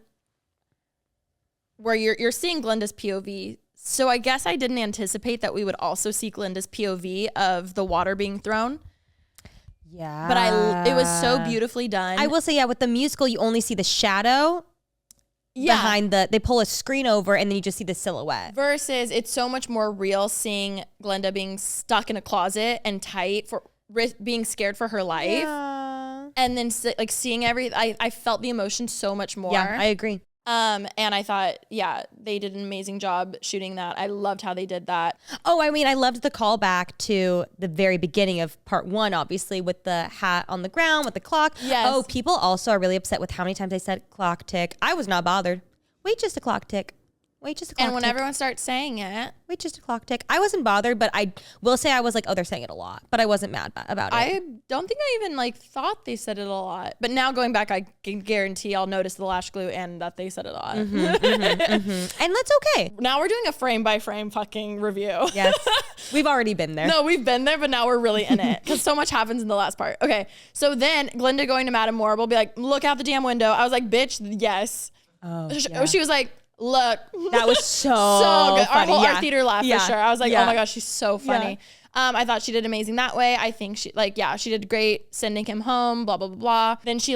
where you're seeing Glinda's POV. So I guess I didn't anticipate that we would also see Glinda's POV of the water being thrown. Yeah. But it was so beautifully done. I will say, with the musical, you only see the shadow behind they pull a screen over and then you just see the silhouette. Versus it's so much more real seeing Glinda being stuck in a closet and tight for being scared for her life. Yeah. And then like seeing I felt the emotion so much more. Yeah, I agree. And I thought, they did an amazing job shooting that. I loved how they did that. Oh, I mean, I loved the callback to the very beginning of part 1, obviously, with the hat on the ground, with the clock. Yes. Oh, people also are really upset with how many times they said clock tick. I was not bothered. Wait, just a clock tick. Wait just a clock And when tick. everyone starts saying it, Wait just a clock tick. I wasn't bothered, but I will say I was like, oh, they're saying it a lot. But I wasn't mad about it. I don't think I even like thought they said it a lot. But now going back, I can guarantee I'll notice the lash glue and that they said it a lot. And that's okay. Now we're doing a frame by frame fucking review. Yes. We've already been there. No, we've been there, but now we're really in it because so much happens in the last part. Okay, so then Glinda going to Madame Morrible be like, look out the damn window. I was like, bitch, yes. Oh, She was like, look. That was so good. funny. Our theater laugh for sure. I was like, Yeah. oh my gosh, she's so funny. I thought she did amazing that way. I think she she did great sending him home, blah, blah, blah, blah. Then she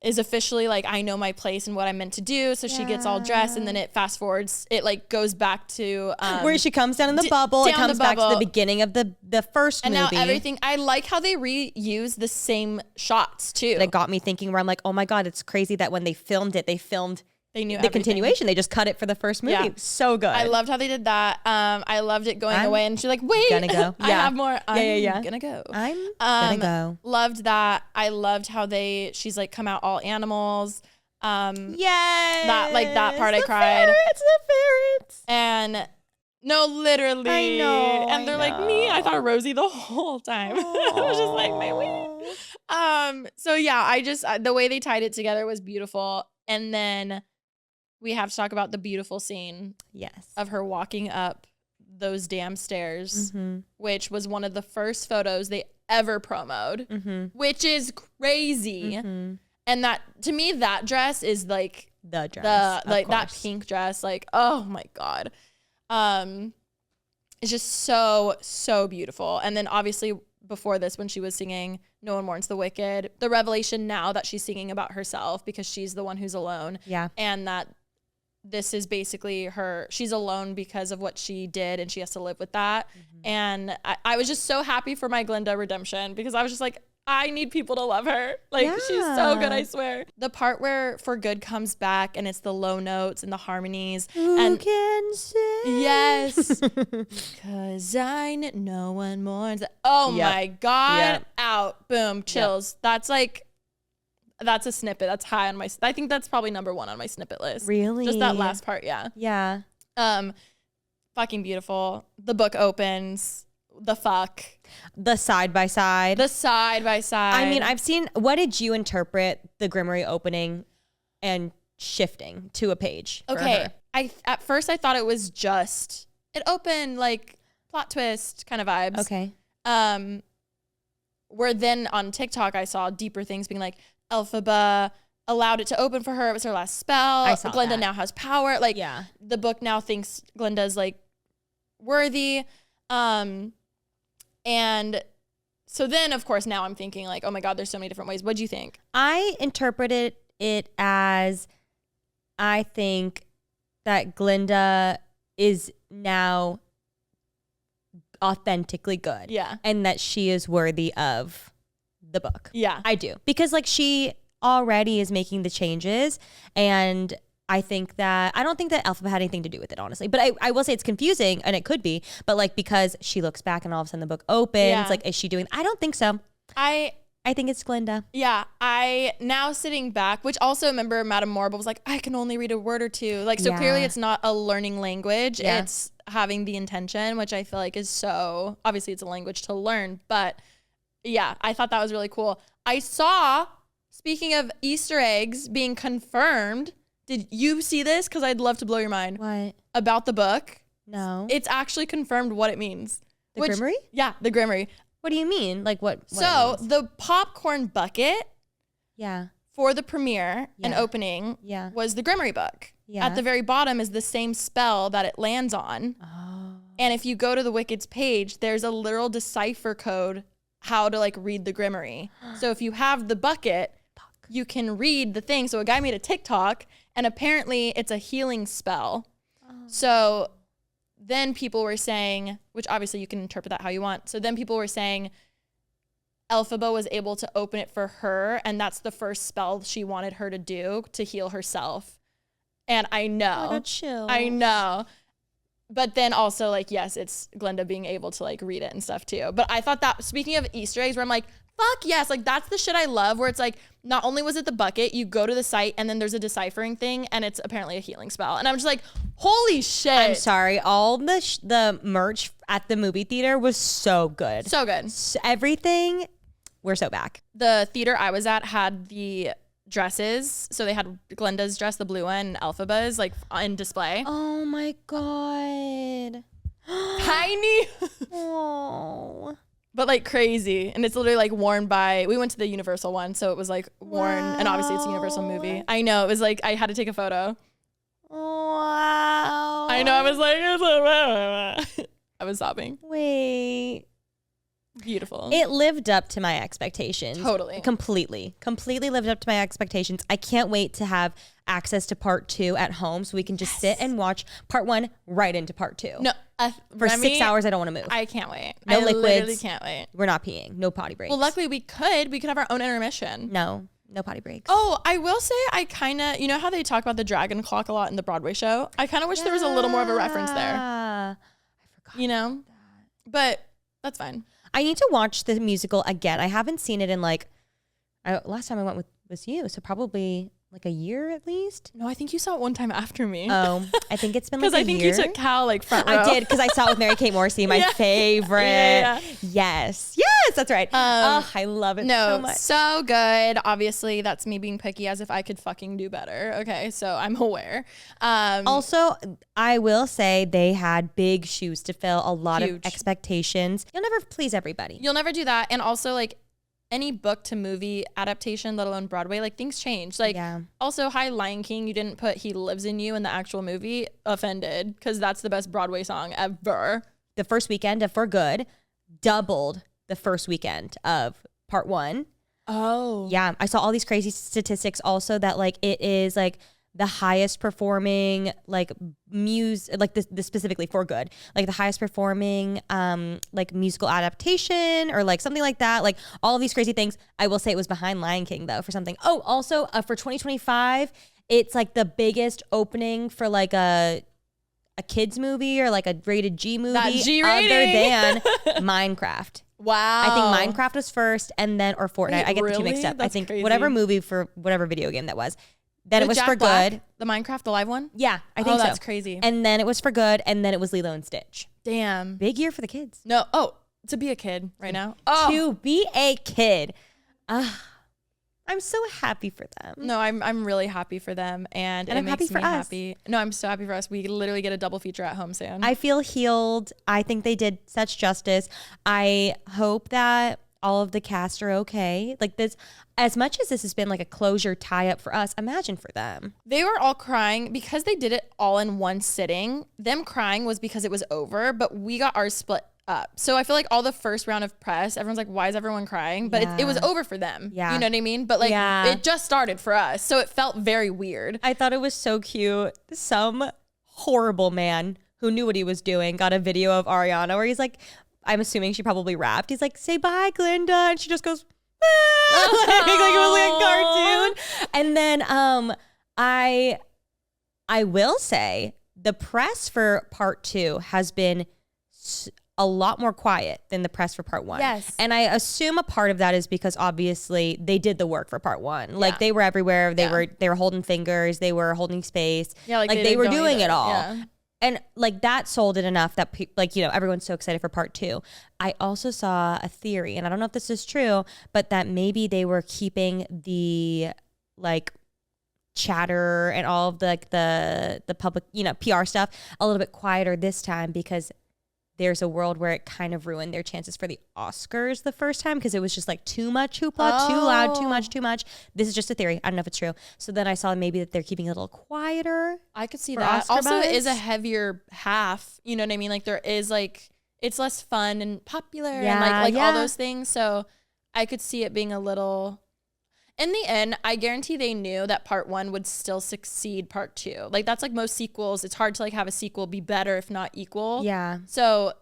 is officially like, I know my place and what I'm meant to do. So she gets all dressed and then it fast forwards. It goes back to where she comes down in the bubble. It comes back to the beginning of the first movie. And now everything, I like how they reuse the same shots too. That got me thinking where I'm like, oh my God, it's crazy that when they filmed it, they filmed they knew the continuation. They just cut it for the first movie. Yeah. So good. I loved how they did that. I loved it going away and she's like, wait, gonna go. I Yeah. have more. Yeah. I'm gonna go. I'm gonna go. Loved that. I loved how she's like come out all animals. Yes. That part I cried. The ferrets. And no, literally. I know. And they're like me. I thought I the whole time. I was just like, my wait. So yeah, I just the way they tied it together was beautiful. And then we have to talk about the beautiful scene of her walking up those damn stairs, which was one of the first photos they ever promoted, which is crazy. And that, to me, that dress is like the dress, that pink dress, like, oh my God. It's just so, so beautiful. And then obviously before this, when she was singing No One Mourns the Wicked, the revelation now that she's singing about herself because she's the one who's alone. Yeah. And that this is basically she's alone because of what she did and she has to live with that. And I was just so happy for my Glinda redemption because I was just like, I need people to love her. Like, she's so good, I swear. The part where For Good comes back and it's the low notes and the harmonies. Who can say? Yes. Because no one mourns. Oh my God. Out. Boom. Chills. That's a snippet. That's high on I think that's probably number 1 on my snippet list. Really? Just that last part. Yeah. Yeah. Fucking beautiful. The book opens. The side by side. I mean, what did you interpret the Grimmery opening and shifting to a page? Okay. At first I thought it was just, it opened like plot twist kind of vibes. Okay. Where then on TikTok I saw deeper things being like Elphaba allowed it to open for her. It was her last spell. I saw Glinda that. now has power. Like the book now thinks Glinda's like worthy. And so then, of course, now I'm thinking like, oh my God, there's so many different ways. What'd you think? I interpreted it as, I think that Glinda is now authentically good. Yeah. And that she is worthy of the book. Yeah. I do. Because like she already is making the changes, and I don't think that Elphaba had anything to do with it, honestly. But I will say it's confusing, and it could be, but like because she looks back and all of a sudden the book opens, like is she doing, I don't think so. I think it's Glinda. Yeah. I now sitting back, which also remember Madame Morrible was like, I can only read a word or two. Like, so clearly it's not a learning language. Yeah. It's having the intention, which I feel like is so, obviously it's a language to learn, but yeah, I thought that was really cool. I saw, speaking of Easter eggs being confirmed, did you see this? Because I'd love to blow your mind. What? About the book. No. It's actually confirmed what it means. The Grimmery? Yeah, the Grimmery. What do you mean? Like what So the popcorn bucket for the premiere and opening was the Grimmery book. Yeah. At the very bottom is the same spell that it lands on. Oh. And if you go to the Wicked's page, there's a literal decipher code how to like read the Grimmery. So if you have the bucket, you can read the thing. So a guy made a TikTok and apparently it's a healing spell. Oh. So then people were saying, which obviously you can interpret that how you want. So then people were saying Elphaba was able to open it for her, and that's the first spell she wanted her to do to heal herself. And I know. I got chills. I know. But then also, like, yes, it's Glinda being able to, like, read it and stuff, too. But I thought that, speaking of Easter eggs, where I'm like, Fuck yes. Like that's the shit I love where it's like, not only was it the bucket, you go to the site and then there's a deciphering thing and it's apparently a healing spell. And I'm just like, holy shit. I'm sorry. All the merch at the movie theater was so good. So good. Everything, we're so back. The theater I was at had the dresses. So they had Glenda's dress, the blue one, and Elphaba's like in display. Oh my God. Tiny. Oh. But like crazy. And it's literally like worn by, we went to the Universal one. So it was like worn, and obviously it's a Universal movie. I know. It was like, I had to take a photo. Wow. I know. I was like, I was sobbing. Wait. Beautiful. It lived up to my expectations. Totally. Completely lived up to my expectations. I can't wait to have access to part 2 at home so we can just sit and watch part 1 right into part 2. No, for Remi, 6 hours, I don't want to move. I can't wait. No I liquids. literally can't wait. We're not peeing. No potty breaks. Well, luckily we could have our own intermission. No potty breaks. Oh, I will say I kind of, you know how they talk about the dragon clock a lot in the Broadway show? I kind of wish there was a little more of a reference there. I forgot. You know? But that's fine. I need to watch the musical again. I haven't seen it in like, last time I went was you, so probably like a year at least. No, I think you saw it one time after me. Oh, I think it's been like a year. Because I think you took Cal like front row. I did, because I saw it with Mary-Kate Morrissey, my favorite. Yeah. Yes, that's right. I love it so much. So good. Obviously, that's me being picky as if I could fucking do better. Okay, so I'm aware. Also, I will say they had big shoes to fill, a lot of expectations. You'll never please everybody. You'll never do that. And also, like, any book to movie adaptation, let alone Broadway, like things change. Like also Lion King, you didn't put He Lives in You in the actual movie. Offended, because that's the best Broadway song ever. The first weekend of For Good doubled the first weekend of part 1. Oh. Yeah. I saw all these crazy statistics also that like it is like the highest performing like like this specifically For Good, like the highest performing like musical adaptation or like something like that, like all of these crazy things. I will say it was behind Lion King though for something. Oh, also for 2025 it's like the biggest opening for like a kids movie or like a rated G movie other than Minecraft. Wow. I think Minecraft was first and then or Fortnite. Wait, I get really? the two mixed up. That's I think crazy. whatever movie for whatever video game that was. Then it was Jack For Black, Good. The Minecraft, the live one? Yeah, I think so. That's crazy. And then it was For Good, and then it was Lilo and Stitch. Damn. Big year for the kids. No. Oh, to be a kid right now. Oh. To be a kid. I'm so happy for them. No, I'm really happy for them, and it I'm happy makes for me us. happy. No, I'm so happy for us. We literally get a double feature at home soon. I feel healed. I think they did such justice. I hope that all of the cast are okay. Like this, as much as this has been like a closure tie up for us, imagine for them. They were all crying because they did it all in one sitting. Them crying was because it was over, but we got ours split up. So I feel like all the first round of press, everyone's like, why is everyone crying? But it was over for them. Yeah. You know what I mean? But like it just started for us. So it felt very weird. I thought it was so cute. Some horrible man who knew what he was doing got a video of Ariana where he's like, I'm assuming she probably rapped. He's like, say bye, Glinda. And she just goes, ah! like it was like a cartoon. And then I will say the press for part 2 has been a lot more quiet than the press for part 1. Yes. And I assume a part of that is because obviously they did the work for part 1. Like they were everywhere. They were holding fingers. They were holding space. Yeah, like they were doing it all. Yeah. And like that sold it enough that like, you know, everyone's so excited for part 2. I also saw a theory, and I don't know if this is true, but that maybe they were keeping the like chatter and all of the public, you know, PR stuff a little bit quieter this time because there's a world where it kind of ruined their chances for the Oscars the first time because it was just like too much hoopla, too loud, too much. This is just a theory. I don't know if it's true. So then I saw maybe that they're keeping it a little quieter. I could see for that. Oscar Also, buzz. it is a heavier half. You know what I mean? Like there is like, it's less fun and popular and like all those things. So I could see it being a little... In the end, I guarantee they knew that part 1 would still succeed part 2. Like that's like most sequels. It's hard to like have a sequel be better if not equal. Yeah. So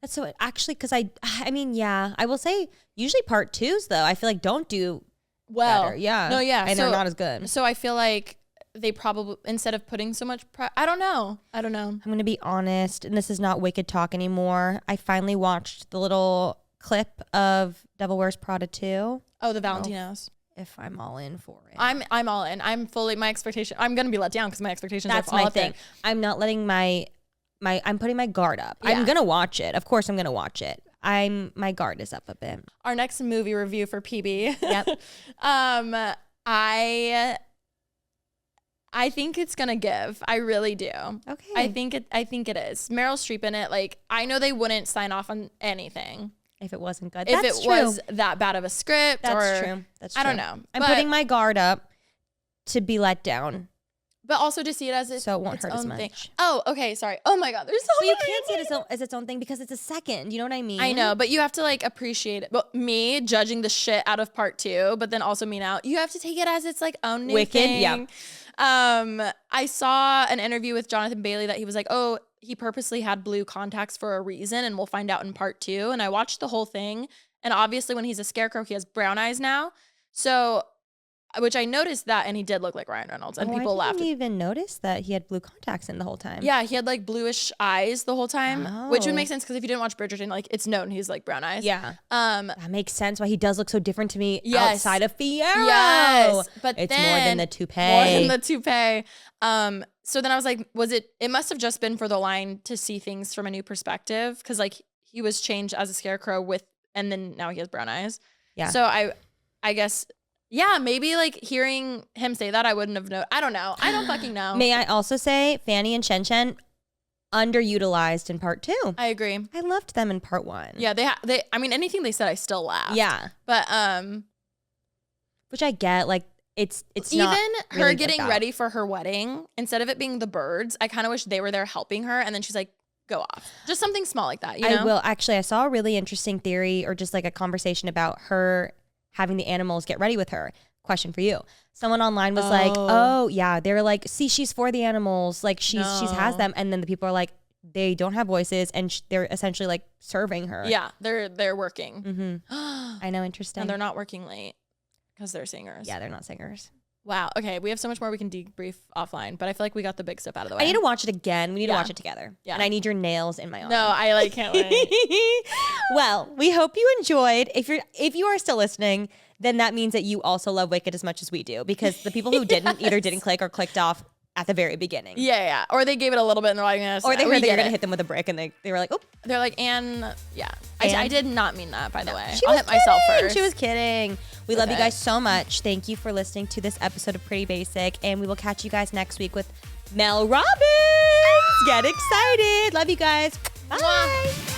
that's so actually because I mean, yeah, I will say usually part 2s though, I feel like don't do well. better. Yeah. No, yeah. And they're not as good. So I feel like they probably, instead of putting so much I don't know. I'm going to be honest, and this is not wicked talk anymore. I finally watched the little clip of Devil Wears Prada 2. Oh, the Valentinos. If I'm all in for it. I'm all in. I'm fully, my expectation. I'm going to be let down because my expectations That's are all my up thing. there. I'm not letting I'm putting my guard up. Yeah. I'm going to watch it. Of course I'm going to watch it. My guard is up a bit. Our next movie review for PB. Yep. I think it's gonna give. I really do. Okay. I think it is. Meryl Streep in it. Like, I know they wouldn't sign off on anything If it wasn't good. if That's it true. was that bad of a script. That's or, true. That's true. I don't know. I'm putting my guard up to be let down. but also to see it as So it won't its hurt as own much. thing. Oh, okay. Sorry. Oh my God. There's so But you many can't see things. it as its own thing because it's a second. You know what I mean? I know, but you have to like appreciate it. But me judging the shit out of part 2, but then also me now, you have to take it as its like own new Wicked, thing. yeah. I saw an interview with Jonathan Bailey that he was like, oh, he purposely had blue contacts for a reason, and we'll find out in part 2. And I watched the whole thing, and obviously when he's a scarecrow, he has brown eyes now. So, which I noticed that, and he did look like Ryan Reynolds, and people laughed. I didn't even notice that he had blue contacts in the whole time. Yeah, he had like bluish eyes the whole time, which would Oh. make sense because if you didn't watch Bridgerton, like it's known he's like brown eyes. Yeah. Um, That makes sense why he does look so different to me Yes. outside of Fierro. yes, but It's then, more than the toupee. More than the toupee. So then I was like, it must have just been for the line to see things from a new perspective, because like he was changed as a scarecrow and then now he has brown eyes. Yeah. So I guess. Yeah, maybe like hearing him say that, I wouldn't have known. I don't know. I don't fucking know. May I also say Fanny and Chen Chen underutilized in part 2. I agree. I loved them in part 1. Yeah, they. I mean, anything they said, I still laughed. Yeah. But Which I get. Like it's even not her really getting about- ready for her wedding, instead of it being the birds, I kind of wish they were there helping her, and then she's like, go off. Just something small like that. You know? I will actually. I saw a really interesting theory or just like a conversation about her having the animals get ready with her. Question for you. Someone online was like, oh yeah, they're like, see, she's for the animals. Like she's has them. And then the people are like, they don't have voices and they're essentially like serving her. Yeah, they're working. Mm-hmm. I know. Interesting. And they're not working late because they're singers. Yeah, they're not singers. Wow. Okay, we have so much more we can debrief offline, but I feel like we got the big stuff out of the way. I need to watch it again. We need to Yeah. watch it together. Yeah. And I need your nails in my arm. No, I like can't wait. Well, we hope you enjoyed. If you are still listening, then that means that you also love Wicked as much as we do, because the people who didn't either didn't click or clicked off at the very beginning. Yeah. Or they gave it a little bit and they're like, Or they heard that you're going to hit them with a brick and they were like, oh. They're like, and yeah. And? I did not mean that, by the way. She I'll was hit myself kidding. first. She was kidding. We love you Okay. guys so much. Thank you for listening to this episode of Pretty Basic. And we will catch you guys next week with Mel Robbins. Get excited. Love you guys. Bye. Mwah.